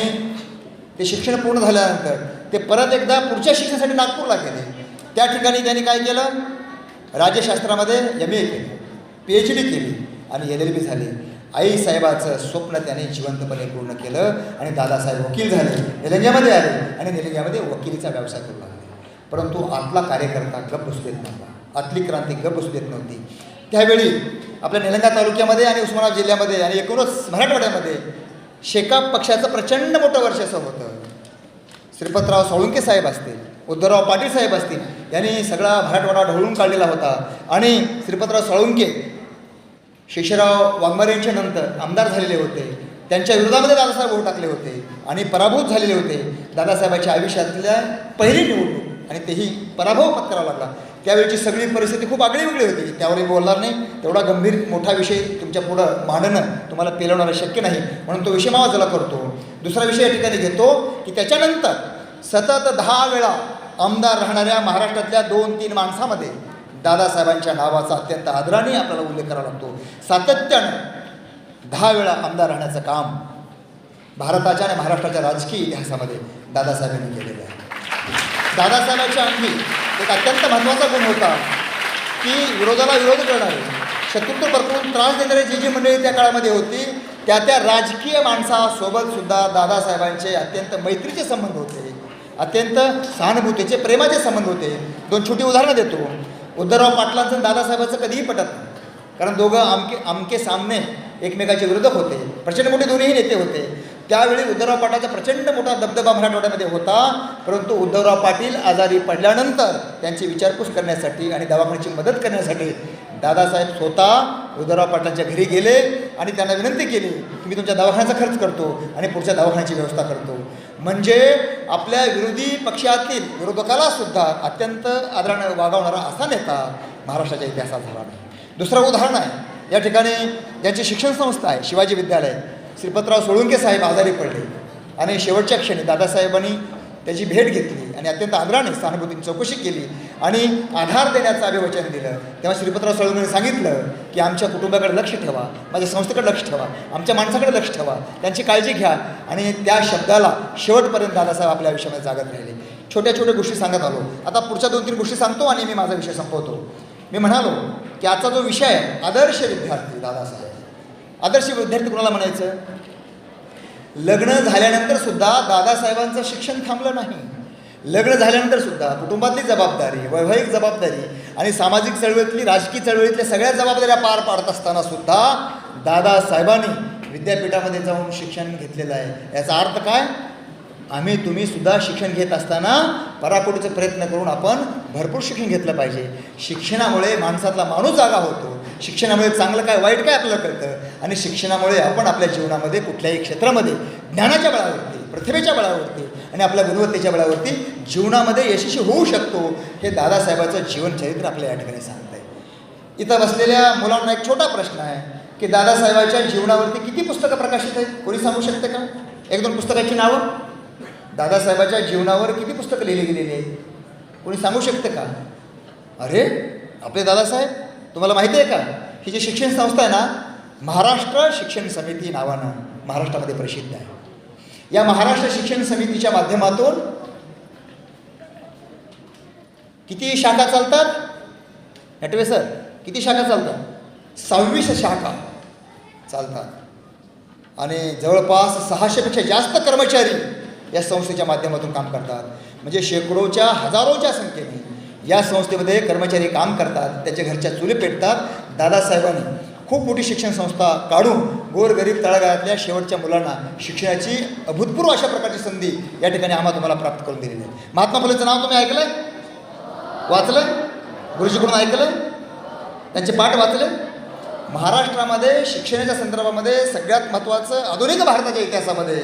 ते शिक्षण पूर्ण झाल्यानंतर ते परत एकदा पुढच्या शिक्षणासाठी नागपूरला गेले. त्या ठिकाणी त्यांनी काय केलं, राज्यशास्त्रामध्ये MA केलं, PhD केली आणि LLB झाली. आईसाहेबाचं स्वप्न त्याने जिवंतपणे पूर्ण केलं आणि दादासाहेब वकील झाले, निलंग्यामध्ये आले आणि निलंग्यामध्ये वकिलीचा व्यवसाय करू लागले. परंतु आतला कार्यकर्ता गप बसू देत नव्हता, आतली क्रांती गप बसू देत नव्हती. त्यावेळी आपल्या निलंगा तालुक्यामध्ये आणि उस्मानाबाद जिल्ह्यामध्ये आणि एकूणच मराठवाड्यामध्ये शेकाप पक्षाचं प्रचंड मोठं वर्चस्व होतं. श्रीपतराव साळुंके साहेब असतील, उद्धवराव पाटील साहेब असतील, यांनी सगळा मराठवाडा ढवळून काढलेला होता. आणि श्रीपतराव साळुंके शेषराव वाघमारे यांच्या नंतर आमदार झालेले होते. त्यांच्या विरोधामध्ये दादासाहेब वोट टाकले होते आणि पराभूत झालेले होते. दादासाहेबांच्या आयुष्यातल्या पहिली निवडणूक आणि तेही पराभव पत्करावा लागला. त्यावेळची सगळी परिस्थिती खूप आगळीवेगळी होती. त्यावरही बोलणार नाही, तेवढा गंभीर मोठा विषय तुमच्या पुढं मांडणं तुम्हाला पेलवणारं शक्य नाही, म्हणून तो विषय मावाजला करतो. दुसरा विषय या ठिकाणी घेतो की त्याच्यानंतर सतत 10 वेळा आमदार राहणाऱ्या महाराष्ट्रातल्या 2-3 माणसामध्ये दादासाहेबांच्या नावाचा अत्यंत आदराने आपल्याला उल्लेख करावा लागतो. सातत्यानं 10 वेळा आमदार राहण्याचं काम भारताच्या आणि महाराष्ट्राच्या राजकीय इतिहासामध्ये दादासाहेबांनी केलेलं आहे. दादासाहेबांच्या अंगी एक अत्यंत महत्त्वाचा गुण होता की विरोधाला विरोध करणारे, शत्रुत्व बरकून त्रास देणारी जी मंडळी त्या काळामध्ये होती त्या राजकीय माणसासोबतसुद्धा दादासाहेबांचे अत्यंत मैत्रीचे संबंध होते, अत्यंत सहानुभूतीचे, प्रेमाचे संबंध होते. 2 छोटी उदाहरणं देतो. उद्धवराव पाटलांचं दादासाहेबांचं कधीही पटत नाही, कारण दोघं आमके सामने एकमेकाचे विरोधक होते, प्रचंड मोठे दोन्हीही नेते होते. त्यावेळी उद्धवराव पाटलाचा प्रचंड मोठा दबदबा मराठवाड्यामध्ये होता. परंतु उद्धवराव पाटील आजारी पडल्यानंतर त्यांची विचारपूस करण्यासाठी आणि दवाखान्याची मदत करण्यासाठी दादासाहेब स्वतः उद्धवराव पाटलांच्या घरी गेले आणि त्यांना विनंती केली की मी तुमच्या दवाखान्याचा खर्च करतो आणि पुढच्या दवाखान्याची व्यवस्था करतो. म्हणजे आपल्या विरोधी पक्षातील विरोधकाला सुद्धा अत्यंत आदराने वागवणारा असा नेता महाराष्ट्राच्या इतिहासात झाला नाही. दुसरं उदाहरण आहे या ठिकाणी ज्यांची शिक्षण संस्था आहे शिवाजी विद्यालय. श्रीपतराव सोळुंके साहेब आजारी पडले आणि शेवटच्या क्षणी दादासाहेबांनी त्याची भेट घेतली आणि अत्यंत आदराने सहानुभूतीने चौकशी केली आणि आधार देण्याचं अभिवचन दिलं. तेव्हा श्रीपतराव सोळुंकेने सांगितलं की आमच्या कुटुंबाकडे लक्ष ठेवा, माझ्या संस्थेकडे लक्ष ठेवा, आमच्या माणसाकडे लक्ष ठेवा, त्यांची काळजी घ्या. आणि त्या शब्दाला शेवटपर्यंत दादासाहेब आपल्या आयुष्यामध्ये जागत राहिले. छोट्या छोट्या गोष्टी सांगत आलो. आता पुढच्या 2-3 गोष्टी सांगतो आणि मी माझा विषय संपवतो. मी म्हणालो की आजचा जो विषय आहे आदर्श विद्यार्थी दादासाहेब. आदर्श विद्यार्थी कुणाला म्हणायचं? लग्न झाल्यानंतर सुद्धा दादासाहेबांचं शिक्षण थांबलं नाही. लग्न झाल्यानंतर सुद्धा कुटुंबातली जबाबदारी, वैवाहिक जबाबदारी आणि सामाजिक चळवळीतली, राजकीय चळवळीतल्या सगळ्या जबाबदाऱ्या पार पाडत असताना सुद्धा दादासाहेबांनी विद्यापीठामध्ये जाऊन शिक्षण घेतलेलं आहे. याचा अर्थ काय? आम्ही तुम्ही सुद्धा शिक्षण घेत असताना पराकोटीचा प्रयत्न करून आपण भरपूर शिक्षण घेतलं पाहिजे. शिक्षणामुळे माणसातला माणूस जागा होतो. शिक्षणामुळे चांगलं काय वाईट काय आपल्याला कळतं आणि शिक्षणामुळे आपण आपल्या जीवनामध्ये कुठल्याही क्षेत्रामध्ये ज्ञानाच्या बळावरती, प्रतिभेच्या बळावरती आणि आपल्या गुणवत्तेच्या बळावरती जीवनामध्ये यशस्वी होऊ शकतो. हे दादासाहेबांचं जीवनचरित्र आपल्या या ठिकाणी सांगतं आहे. इथं बसलेल्या मुलांना एक छोटा प्रश्न आहे की दादासाहेबांच्या जीवनावरती किती पुस्तकं प्रकाशित आहेत? कोणी सांगू शकते का? 1-2 पुस्तकाची नावं? दादासाहेबांच्या जीवनावर किती पुस्तकं लिहिली गेलेली आहेत? कोणी सांगू शकते का? अरे आपले दादासाहेब, तुम्हाला माहिती आहे का ही जी शिक्षण संस्था आहे ना, महाराष्ट्र शिक्षण समिती नावानं महाराष्ट्रामध्ये प्रसिद्ध आहे. या महाराष्ट्र शिक्षण समितीच्या माध्यमातून किती शाखा चालतात? नटवे सर, किती शाखा चालतात? 26 शाखा चालतात आणि जवळपास 600पेक्षा जास्त कर्मचारी या संस्थेच्या माध्यमातून काम करतात. म्हणजे शेकडोच्या, हजारोच्या संख्येने या संस्थेमध्ये कर्मचारी काम करतात, त्याच्या घरच्या चुली पेटतात. दादासाहेबांनी खूप मोठी शिक्षण संस्था काढून गोरगरीब तळागाळातल्या शेवटच्या मुलांना शिक्षणाची अभूतपूर्व अशा प्रकारची संधी या ठिकाणी आम्हाला तुम्हाला प्राप्त करून दिलेली आहे. महात्मा फुलेंचं नाव तुम्ही ऐकलं? वाचलं? गुरुजीकडून ऐकलं? त्यांचे पाठ वाचले? महाराष्ट्रामध्ये शिक्षणाच्या संदर्भामध्ये सगळ्यात महत्त्वाचं आधुनिक भारताच्या इतिहासामध्ये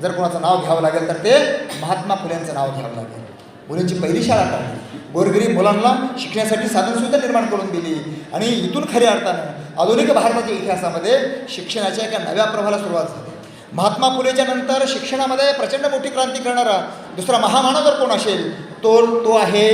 जर कोणाचं नाव घ्यावं लागेल तर ते महात्मा फुलेंचं नाव घ्यावं लागेल. मुलींची पहिली शाळा काढली, गोरगरीब मुलांना शिक्षणासाठी साधनसुविधा निर्माण करून दिली आणि इथून खऱ्या अर्थानं आधुनिक भारताच्या इतिहासामध्ये शिक्षणाच्या एका नव्या प्रवाहाला सुरुवात झाली. महात्मा फुलेच्या नंतर शिक्षणामध्ये प्रचंड मोठी क्रांती करणारा दुसरा महामानव जर कोण असेल तो आहे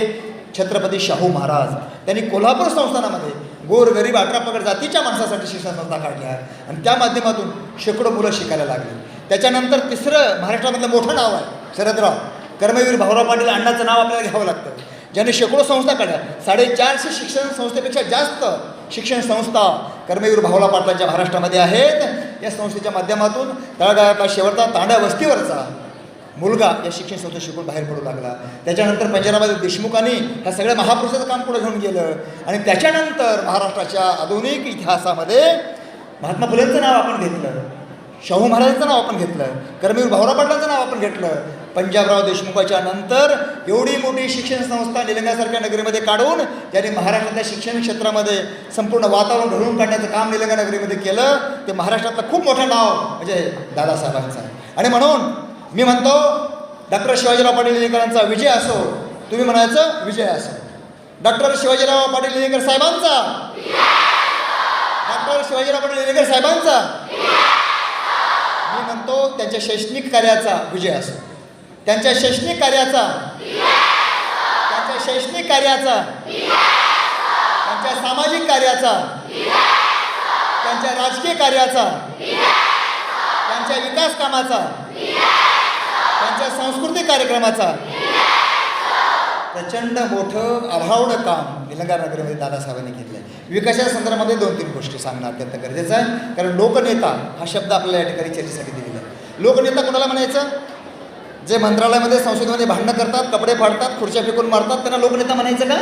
छत्रपती शाहू महाराज. त्यांनी कोल्हापूर संस्थानामध्ये गोरगरीब 18 पगड जातीच्या माणसासाठी शिक्षण संस्था काढल्या आणि त्या माध्यमातून शेकडो मुलं शिकायला लागली. त्याच्यानंतर तिसरं महाराष्ट्रामधलं मोठं नाव आहे शरदराव कर्मवीर भाऊराव पाटील अण्णाचं नाव आपल्याला घ्यावं लागतं, ज्यांनी शेकडो संस्था काढल्या. 450 शिक्षण संस्थेपेक्षा जास्त शिक्षण संस्था कर्मवीर भाऊराव पाटलांच्या महाराष्ट्रामध्ये आहेत. या संस्थेच्या माध्यमातून तळागाळातला शेवटचा तांड्या वस्तीवरचा मुलगा या शिक्षण संस्थेत शिकून बाहेर पडू लागला. त्याच्यानंतर पंजाबमध्ये देशमुखांनी ह्या सगळ्या महापुरुषाचं काम पुढे घेऊन गेलं आणि त्याच्यानंतर महाराष्ट्राच्या आधुनिक इतिहासामध्ये महात्मा फुलेंचं नाव आपण घेतलं, शाहू महाराजांचं नाव आपण घेतलं, कर्मवीर भाऊराव पाटलांचं नाव आपण घेतलं. पंजाबराव देशमुखाच्या नंतर एवढी मोठी शिक्षण संस्था निलंग्यासारख्या नगरीमध्ये काढून त्यांनी महाराष्ट्रातल्या शिक्षण क्षेत्रामध्ये संपूर्ण वातावरण घडवून काढण्याचं काम निलंगा नगरीमध्ये केलं. ते महाराष्ट्रातलं खूप मोठं नाव म्हणजे दादासाहेबांचं आहे. आणि म्हणून मी म्हणतो डॉक्टर शिवाजीराव पाटील निलंगेकरांचा विजय असो, तुम्ही म्हणायचं विजय असो. डॉक्टर शिवाजीराव पाटील निलंगेकर साहेबांचा, डॉक्टर शिवाजीराव पाटील निलंगेकर साहेबांचा, मी म्हणतो त्यांच्या शैक्षणिक कार्याचा विजय असो, त्यांच्या शैक्षणिक कार्याचा, त्यांच्या शैक्षणिक कार्याचा, त्यांच्या सामाजिक कार्याचा, त्यांच्या राजकीय कार्याचा, त्यांच्या विकास कामाचा, त्यांच्या सांस्कृतिक कार्यक्रमाचा प्रचंड मोठं अभावडं काम निलंगा नगरीमध्ये दादासाहेबांनी घेतलं आहे. विकासाच्या संदर्भामध्ये 2-3 गोष्टी सांगणं अत्यंत गरजेचं आहे, कारण लोकनेता हा शब्द आपल्याला या ठिकाणी चर्चेसाठी दिलेला आहे. लोकनेता कोणाला म्हणायचं? जे मंत्रालयामध्ये संसदेमध्ये भांडणं करतात, कपडे फाडतात, खुर्च्या फेकून मारतात, त्यांना लोकनेता म्हणायचं का?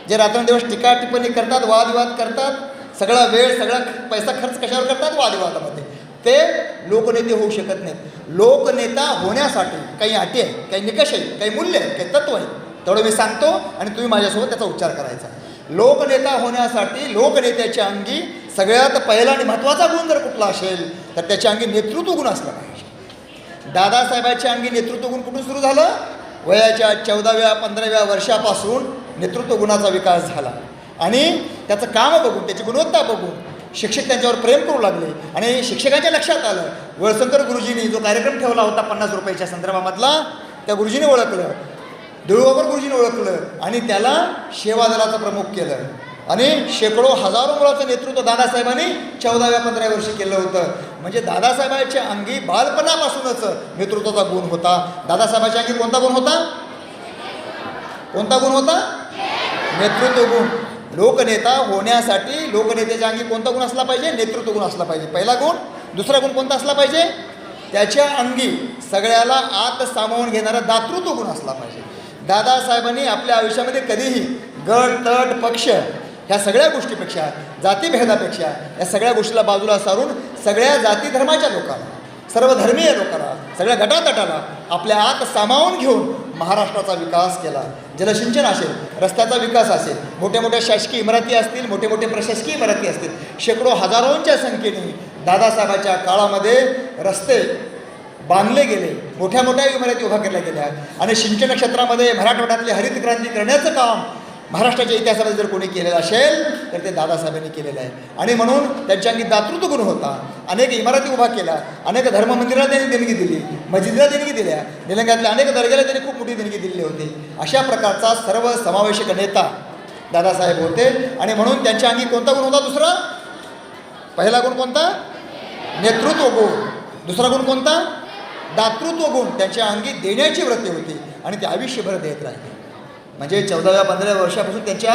जे रात्रंदिवस टीका टिप्पणी करतात, वादविवाद करतात, सगळा वेळ सगळा पैसा खर्च कशावर करतात? वादविवादामध्ये, ते लोकनेते होऊ शकत नाहीत. लोकनेता होण्यासाठी काही अटी आहे, काही निकष आहे, काही मूल्य आहे, काही तत्व आहे. तेवढं मी सांगतो आणि तुम्ही माझ्यासोबत त्याचा उच्चार करायचा. लोकनेता होण्यासाठी लोकनेत्याच्या अंगी सगळ्यात पहिला आणि महत्त्वाचा गुण जर कुठला असेल तर त्याच्या अंगी नेतृत्व गुण असला पाहिजे. दादासाहेबांच्या अंगी नेतृत्व गुण कुठून सुरू झालं? वयाच्या 14व्या-15व्या वर्षापासून नेतृत्व गुणाचा विकास झाला आणि त्याचं काम बघून, त्याची गुणवत्ता बघून शिक्षक त्यांच्यावर प्रेम करू लागले आणि शिक्षकांच्या लक्षात आलं. वळसंकर गुरुजींनी जो कार्यक्रम ठेवला होता 50 रुपयाच्या संदर्भामधला, त्या गुरुजीने ओळखलं, देऊळगावकर गुरुजीने ओळखलं आणि त्याला सेवा दलाचं प्रमुख केलं आणि शेकडो हजारो मुलाचं नेतृत्व दादासाहेबांनी 14व्या-15व्या वर्षी केलं होतं. म्हणजे दादासाहेबांच्या अंगी बालपणापासूनच नेतृत्वाचा गुण होता. दादासाहेबांच्या अंगी कोणता गुण होता? कोणता गुण होता? नेतृत्व गुण. लोकनेता होण्यासाठी लोकनेत्याच्या अंगी कोणता गुण असला पाहिजे? नेतृत्व गुण असला पाहिजे, पहिला गुण. दुसरा गुण कोणता असला पाहिजे? त्याच्या अंगी सगळ्याला आत सामावून घेणारा दातृत्व गुण असला पाहिजे. दादासाहेबांनी आपल्या आयुष्यामध्ये कधीही गट, तट, पक्ष ह्या सगळ्या गोष्टीपेक्षा, जातीभेदापेक्षा या सगळ्या गोष्टीला बाजूला सारून सगळ्या जाती धर्माच्या लोकांना, सर्वधर्मीय लोकांना, सगळ्या गटातटाला आपल्या आत सामावून घेऊन महाराष्ट्राचा विकास केला. जलसिंचन असेल, रस्त्याचा विकास असेल, मोठ्या मोठ्या शासकीय इमारती असतील, मोठे मोठे प्रशासकीय इमारती असतील, शेकडो हजारोंच्या संख्येने दादासाहेबांच्या काळामध्ये रस्ते बांधले गेले, मोठ्या मोठ्या इमारती उभ्या केल्या गेल्या आणि सिंचन क्षेत्रामध्ये मराठवाड्यातली हरित क्रांती करण्याचं काम महाराष्ट्राच्या इतिहासामध्ये जर कोणी केलेलं असेल तर ते दादासाहेबांनी केलेलं आहे. आणि म्हणून त्यांच्या अंगी दातृत्व गुण होता. अनेक इमारती उभा केल्या, अनेक धर्ममंदिराला त्यांनी देणगी दिली, मस्जिदला देणगी दिल्या, निलंग्यातल्या अनेक दर्ग्याला त्यांनी खूप मोठी देणगी दिलेली होती. अशा प्रकारचा सर्व समावेशक नेता दादासाहेब होते आणि म्हणून त्यांच्या अंगी कोणता गुण होता? दुसरा, पहिला गुण कोणता? नेतृत्व गुण. दुसरा गुण कोणता? दातृत्व गुण. त्यांच्या अंगी देण्याची वृत्ती होती आणि ते आयुष्यभर देत राहिले. म्हणजे 14व्या-15व्या वर्षापासून त्यांच्या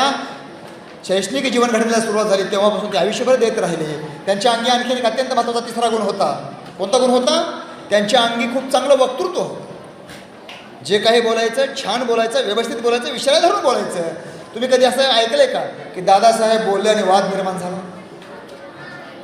शैक्षणिक जीवन घडण्याला सुरुवात झाली तेव्हापासून ते आयुष्यभर देत राहिले. त्यांच्या अंगी आणखी एक अत्यंत महत्त्वाचा तिसरा गुण होता. कोणता गुण होता? त्यांच्या अंगी खूप चांगलं वक्तृत्व होतं. जे काही बोलायचं, छान बोलायचं, व्यवस्थित बोलायचं, विषयाला धरून बोलायचं. तुम्ही कधी असं ऐकलं आहे का की दादासाहेब बोलले आणि वाद निर्माण झाला?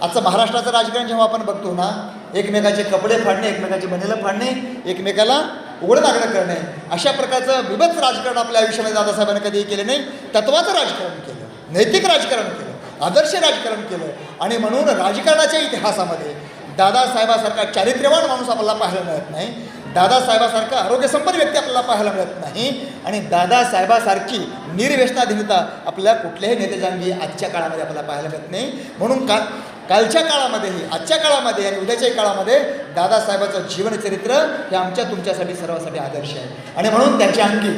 आजचं महाराष्ट्राचं राजकारण जेव्हा आपण बघतो ना, एकमेकाचे कपडे फाडणे, एकमेकाची बनेलं फाडणे, एकमेकाला उघडं नागडं करणे, अशा प्रकारचं विभत्स राजकारण आपल्या आयुष्यामध्ये दादासाहेबांनी कधीही केलं नाही. तत्वाचं राजकारण केलं, नैतिक राजकारण केलं, आदर्श राजकारण केलं आणि म्हणून राजकारणाच्या इतिहासामध्ये दादासाहेबासारखा चारित्र्यवान माणूस आपल्याला पाहायला मिळत नाही. दादासाहेबासारखा आरोग्यसंपन्न व्यक्ती आपल्याला पाहायला मिळत नाही आणि दादासाहेबासारखी निर्व्यसनाधीनता आपल्या कुठल्याही नेत्याजांगी आजच्या काळामध्ये आपल्याला पाहायला मिळत नाही. म्हणून कालच्या काळामध्येही आजच्या काळामध्ये आणि उद्याच्याही काळामध्ये दादासाहेबाचं जीवनचरित्र हे आमच्या तुमच्यासाठी सर्वांसाठी आदर्श आहे. आणि म्हणून त्याच्या अंगी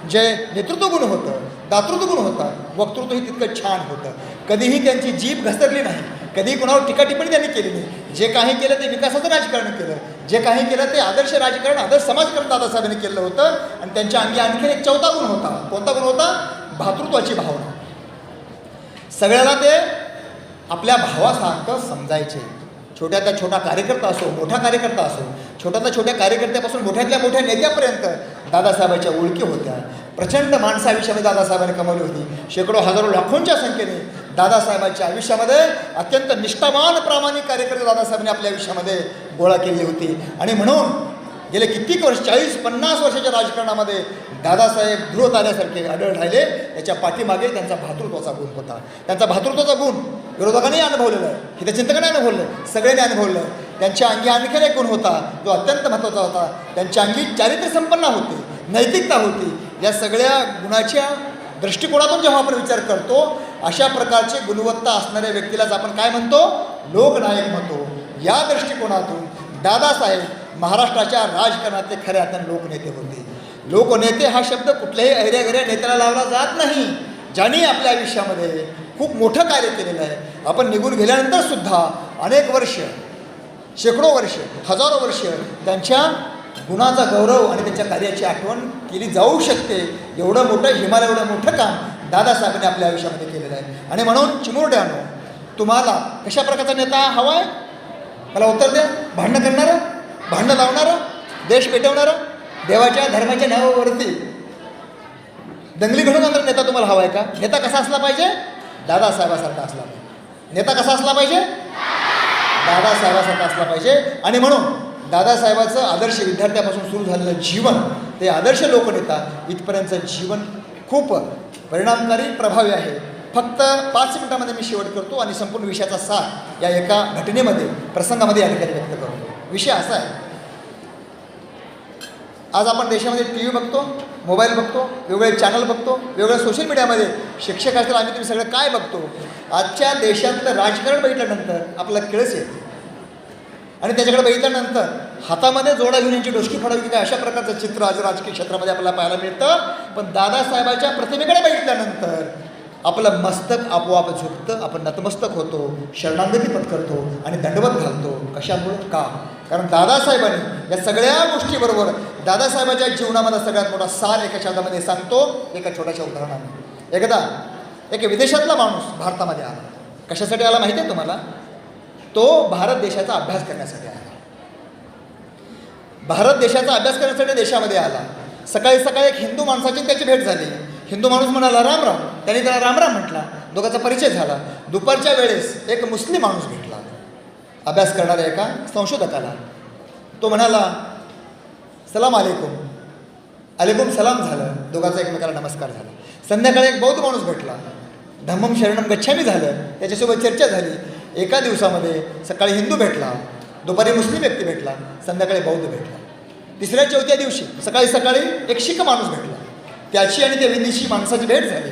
जे नेतृत्व गुण होतं, दातृत्व गुण होता, वक्तृत्वही तितकं छान होतं. कधीही त्यांची जीभ घसरली नाही, कधीही कोणावर टीका टिप्पणी त्यांनी केली नाही. जे काही केलं ते विकासाचं राजकारण केलं, जे काही केलं ते आदर्श राजकारण, आदर्श समाजकारण दादासाहेबांनी केलं होतं. आणि त्यांच्या अंगी आणखी एक चौथा गुण होता. कोणता गुण होता? भातृत्वाची भावना. सगळ्याला ते आपल्या भावासारखं समजायचे. छोट्यातल्या छोटा कार्यकर्ता असो, मोठा कार्यकर्ता असो, छोट्यातल्या छोट्या कार्यकर्त्यापासून मोठ्यातल्या मोठ्या नेत्यापर्यंत दादासाहेबांच्या ओळखी होत्या. प्रचंड माणसं आयुष्यामध्ये दादासाहेबांनी कमावली होती. शेकडो हजारो लाखोंच्या संख्येने दादासाहेबांच्या आयुष्यामध्ये अत्यंत निष्ठावान प्रामाणिक कार्यकर्ते दादासाहेबांनी आपल्या आयुष्यामध्ये गोळा केली होती. आणि म्हणून गेले कित्येक वर्ष, 40-50 वर्षाच्या राजकारणामध्ये दादासाहेब ध्रुव ताऱ्यासारखे आढळ राहिले. त्याच्या पाठीमागे त्यांचा भातृत्वाचा गुण होता. त्यांचा भातृत्वाचा गुण विरोधकांनी अनुभवलेला आहे, हितचिंतकांनी अनुभवलं आहे, सगळ्यांनी अनुभवलं आहे. त्यांच्या अंगी आणखीन एक गुण होता जो अत्यंत महत्त्वाचा होता. त्यांच्या अंगी चारित्र्य संपन्न होते, नैतिकता होती. या सगळ्या गुणाच्या दृष्टिकोनातून जेव्हा आपण विचार करतो, अशा प्रकारची गुणवत्ता असणाऱ्या व्यक्तीलाच आपण काय म्हणतो? लोकनायक म्हणतो. या दृष्टिकोनातून दादासाहेब महाराष्ट्राच्या राजकारणातले खऱ्या अर्थाने लोकनेते होते. लोकनेते हा शब्द कुठल्याही ऐऱ्यागऱ्या नेत्याला लावला जात नाही. ज्यांनी आपल्या आयुष्यामध्ये खूप मोठं कार्य केलेलं आहे. आपण निघून गेल्यानंतरसुद्धा अनेक वर्ष, शेकडो वर्ष, हजारो वर्ष त्यांच्या गुणाचा गौरव आणि त्यांच्या कार्याची आठवण केली जाऊ शकते. एवढं मोठं हिमालय, एवढं मोठं काम दादासाहेबांनी आपल्या आयुष्यामध्ये केलेलं आहे. आणि म्हणून चिमुरड्यानो, तुम्हाला कशा प्रकारचा नेता हवा आहे? मला उत्तर द्या. भांडणं करणारं, भांडणं लावणारं, देश पेटवणारं, देवाच्या धर्माच्या नावावरती दंगली घडून आणणारा नेता तुम्हाला हवा आहे का? नेता कसा असला पाहिजे? दादासाहेबासारखा असला पाहिजे. नेता कसा असला पाहिजे? दादासाहेबासारखा असला पाहिजे. आणि म्हणून दादासाहेबाचं आदर्श विद्यार्थ्यापासून सुरू झालेलं जीवन, ते आदर्श लोकनेता इथपर्यंतचं जीवन खूप परिणामकारी, प्रभावी आहे. फक्त 5 मिनिटामध्ये मी शेवट करतो आणि संपूर्ण विषयाचा सार या एका घटनेमध्ये, प्रसंगामध्ये या ठिकाणी व्यक्त करतो. विषय असा आहे, आज आपण देशामध्ये टी व्ही बघतो, मोबाईल बघतो, वेगवेगळे चॅनल बघतो, वेगवेगळ्या सोशल मीडियामध्ये शिक्षक असतील आम्ही तुम्ही सगळं काय बघतो? आजच्या देशातलं राजकारण बघितल्यानंतर आपल्याला किळस येते. आणि त्याच्याकडे बघितल्यानंतर हातामध्ये जोडा घेऊन यांची डोसकी फोडावी की काय, अशा प्रकारचं चित्र आज राजकीय क्षेत्रामध्ये आपल्याला पाहायला मिळतं. पण दादासाहेबाच्या प्रतिमेकडे बघितल्यानंतर आपलं मस्तक आपोआप झुकतं, आपण नतमस्तक होतो, शरणागती पत्करतो आणि दंडवत घालतो. कशामुळे? का? कारण दादासाहेबांनी या सगळ्या गोष्टीबरोबर दादासाहेबाच्या जीवनामध्ये सगळ्यात मोठा सार एका शब्दामध्ये सांगतो, एका छोट्याशा उदाहरणाने. एकदा एक विदेशातला माणूस भारतामध्ये आला. कशासाठी आला माहिती आहे तुम्हाला? तो भारत देशाचा अभ्यास करण्यासाठी आला. भारत देशाचा अभ्यास करण्यासाठी देशामध्ये आला. सकाळी सकाळी एक हिंदू माणसाची त्याची भेट झाली. हिंदू माणूस म्हणाला राम राम, त्यांनी त्याला राम राम म्हटला. दोघांचा परिचय झाला. दुपारच्या वेळेस एक मुस्लिम माणूस भेटला अभ्यास करणाऱ्या एका संशोधकाला. तो म्हणाला सलाम अलैकुम. अलैकुम सलाम झालं. दोघांचा एकमेकाला नमस्कार झाला. संध्याकाळी एक बौद्ध माणूस भेटला. धम्मम शरणम गच्छामी झालं. त्याच्यासोबत चर्चा झाली. एका दिवसामध्ये सकाळी हिंदू भेटला, दुपारी मुस्लिम व्यक्ती भेटला, संध्याकाळी बौद्ध भेटला. तिसऱ्या चौथ्या दिवशी सकाळी सकाळी एक शीख माणूस भेटला. त्याची आणि त्या विदेशी माणसाची भेट झाली.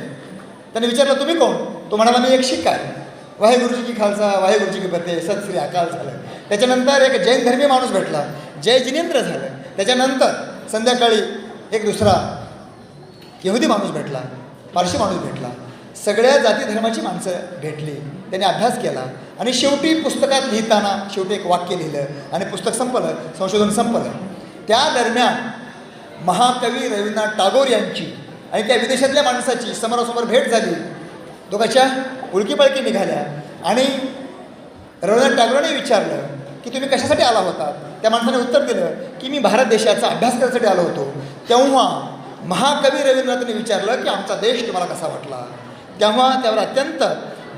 त्याने विचारलं तुम्ही कोण? तो म्हणाला मी एक शीख आहे. वाहेगुरुजी की खालसा, वाहेगुरुजी की फतेह, सत श्री अकाल झालं. त्याच्यानंतर एक जैन धर्मीय माणूस भेटला, जय जिनेंद्र झालं. त्याच्यानंतर संध्याकाळी एक दुसरा यहुदी माणूस भेटला, पारशी माणूस भेटला. सगळ्या जाती धर्माची माणसं भेटली. त्याने अभ्यास केला आणि शेवटी पुस्तकात लिहिताना शेवटी एक वाक्य लिहिलं आणि पुस्तक संपलं, संशोधन संपलं. त्या दरम्यान महाकवी रवींद्रनाथ टागोर यांची आणि त्या विदेशातल्या माणसाची समोरासमोर भेट झाली. दोघांच्या उलकीपळकी निघाल्या आणि रवींद्रनाथ टागोरांनी विचारलं की तुम्ही कशासाठी आला होता? त्या माणसाने उत्तर दिलं की मी भारत देशाचा अभ्यास करण्यासाठी आलो होतो. तेव्हा महाकवी रवींद्रनाथांनी विचारलं की आमचा देश तुम्हाला कसा वाटला? तेव्हा त्यावर अत्यंत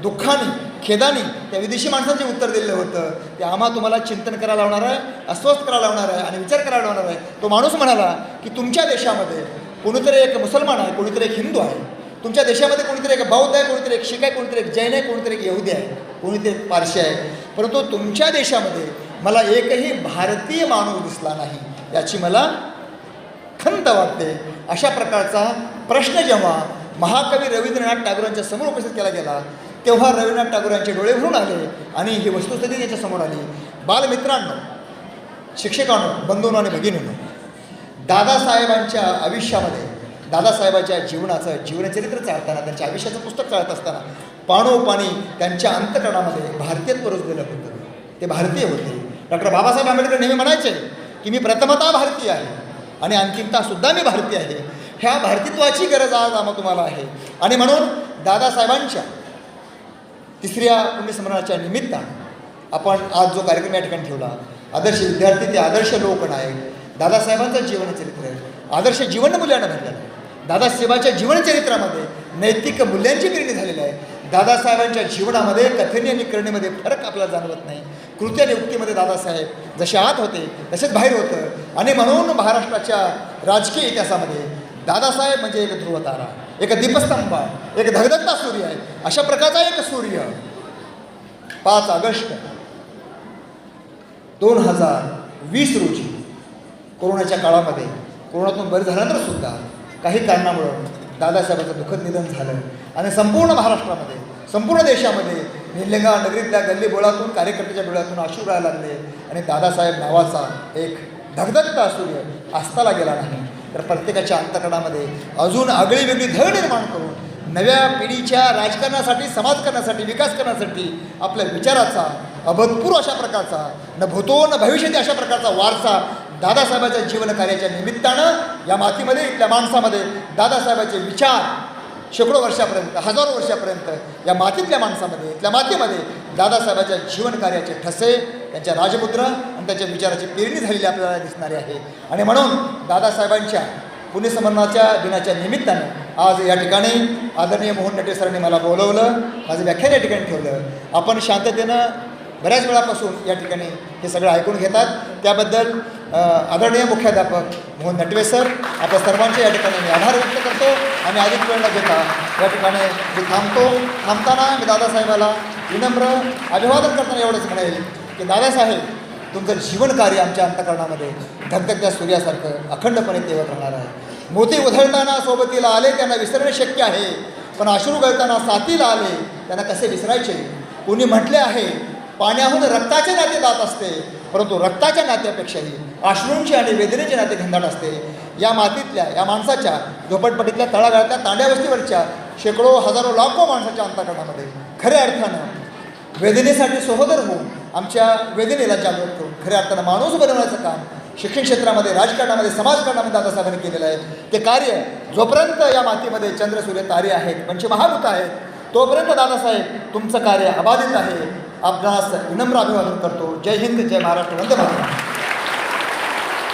दुःखाने, खेदाने त्या विदेशी माणसांचे उत्तर दिलेलं होतं ते आम्हा तुम्हाला चिंतन करायला लावणार आहे, अस्वस्थ करायला लावणार आहे आणि विचार करायला लावणार आहे. तो माणूस म्हणाला की तुमच्या देशामध्ये कोणीतरी एक मुसलमान आहे, कोणीतरी एक हिंदू आहे. तुमच्या देशामध्ये कोणीतरी एक बौद्ध आहे, कोणीतरी एक शीख आहे, कोणीतरी एक जैन आहे, कोणीतरी एक यहुदी आहे, कोणीतरी पारशी आहे. परंतु तुमच्या देशामध्ये मला एकही भारतीय माणूस दिसला नाही. याची मला खंत वाटते. अशा प्रकारचा प्रश्न जेव्हा महाकवी रवींद्रनाथ टागोरांच्या समोर उपस्थित केला गेला तेव्हा रवींद्रनाथ टागोरांचे डोळे भरून आले आणि ही वस्तुस्थिती याच्यासमोर आली. बालमित्रांनो, शिक्षकांनो, बंधूंनो आणि भगिनींनो, दादासाहेबांच्या आयुष्यामध्ये दादासाहेबांच्या जीवनाचं जीवनचरित्र चालताना, त्यांच्या आयुष्याचं पुस्तक चालत असताना पाणोपाणी त्यांच्या अंतःकरणामध्ये भारतीयत्व रुजलेलं होतं. ते भारतीय होते. डॉक्टर बाबासाहेब आंबेडकर नेहमी म्हणायचे की मी प्रथमतः भारतीय आहे आणि अंतिमतः सुद्धा मी भारतीय आहे. ह्या भारतीत्वाची गरज आज तुम्हाला आहे. आणि म्हणून दादासाहेबांच्या 3ऱ्या पुण्यस्मरणाच्या निमित्तानं आपण आज जो कार्यक्रम या ठिकाणी ठेवला, आदर्श विद्यार्थी ते आदर्श लोकनायक, दादासाहेबांचं जीवनचरित्र आदर्श जीवनमूल्यानं भरलेलं आहे. दादासाहेबांच्या जीवनचरित्रामध्ये नैतिक मूल्यांची पेरणी झालेली आहे. दादासाहेबांच्या जीवनामध्ये कथनी आणि करणीमध्ये फरक आपल्याला जाणवत नाही. कृती आणि युक्तीमध्ये दादासाहेब जसे आत होते तसेच बाहेर होतं. आणि म्हणून महाराष्ट्राच्या राजकीय इतिहासामध्ये दादासाहेब म्हणजे एक ध्रुवतारा, एक दीपस्तंभ, एक धगधगता सूर्य आहे. अशा प्रकारचा एक सूर्य 5 ऑगस्ट 2020 रोजी कोरोनाच्या काळामध्ये कोरोनातून बरे झाल्यानंतर सुद्धा काही कारणामुळं दादासाहेबांचं दुःखद निधन झालं आणि संपूर्ण महाराष्ट्रामध्ये, संपूर्ण देशामध्ये निलंगा नगरीतल्या गल्ली बोळातून, कार्यकर्त्याच्या डोळ्यातून अश्रू राहायला लागले आणि दादासाहेब नावाचा एक धगधगता सूर्य अस्ताला गेला नाही. तर प्रत्येकाच्या अंतःकरणामध्ये अजून आगळी वेगळी धड निर्माण करून नव्या पिढीच्या राजकारणासाठी, समाजकारणासाठी, विकास करण्यासाठी आपल्या विचाराचा अभूतपूर्व अशा प्रकारचा, न भूतो न भविष्यती अशा प्रकारचा वारसा दादासाहेबांच्या जीवनकार्याच्या निमित्तानं या मातीमध्ये, इथल्या माणसामध्ये दादासाहेबांचे विचार शेकडो वर्षापर्यंत, हजारो वर्षापर्यंत या मातीतल्या माणसामध्ये, इथल्या मातीमध्ये दादासाहेबांच्या जीवनकार्याचे ठसे, त्यांच्या राजमुद्रा आणि त्यांच्या विचाराची पेरणी झालेली आपल्याला दिसणारी आहे. आणि म्हणून दादासाहेबांच्या पुण्यस्मरणाच्या दिनाच्या निमित्तानं आज या ठिकाणी आदरणीय मोहन नटे सरांनी मला बोलवलं, माझं व्याख्यान या ठिकाणी ठेवलं. आपण शांततेनं बऱ्याच वेळापासून या ठिकाणी हे सगळं ऐकून घेतात, त्याबद्दल आदरणीय मुख्याध्यापक मोहन नटवे सर आपल्या सर्वांचे या ठिकाणी मी आभार व्यक्त करतो. आणि अधिक वेळ न घेता या ठिकाणी मी थांबताना मी दादासाहेबाला विनम्र अभिवादन करताना एवढंच म्हणेल की दादासाहेब, तुमचं जीवनकार्य आमच्या अंतःकरणामध्ये धगधगत्या सूर्यासारखं अखंडपणे तेवत राहणार आहे. मोती उधळताना सोबतीला आले त्यांना विसरणे शक्य आहे, पण अश्रू गळताना साथीला आले त्यांना कसे विसरायचे. कोणी म्हटले आहे पाण्याहून रक्ताचे नाते जात असते, परंतु रक्ताच्या नात्यापेक्षाही अश्रूंचे आणि वेदनेचे नाते घनदाट असते. या मातीतल्या, या माणसाच्या झोपटपट्टीतल्या, तळागाळातल्या, तांड्यावस्तीवरच्या शेकडो, हजारो, लाखो माणसाच्या अंतःकरणामध्ये खऱ्या अर्थानं वेदनेसाठी सहोदर होऊन आमच्या वेदनेला जागृत करून खऱ्या अर्थानं माणूस बनवण्याचं काम शिक्षण क्षेत्रामध्ये, राजकारणामध्ये, समाजकारणामध्ये दादासाहेबांनी केलेलं आहे. ते कार्य जोपर्यंत या मातीमध्ये चंद्र, सूर्य, तारे आहेत, पंचमहाभूत आहेत, तोपर्यंत दादासाहेब तुमचं कार्य अबाधित आहे. आपणास विनम्र अभिवादन करतो. जय हिंद, जय महाराष्ट्र, वंदे मातरम.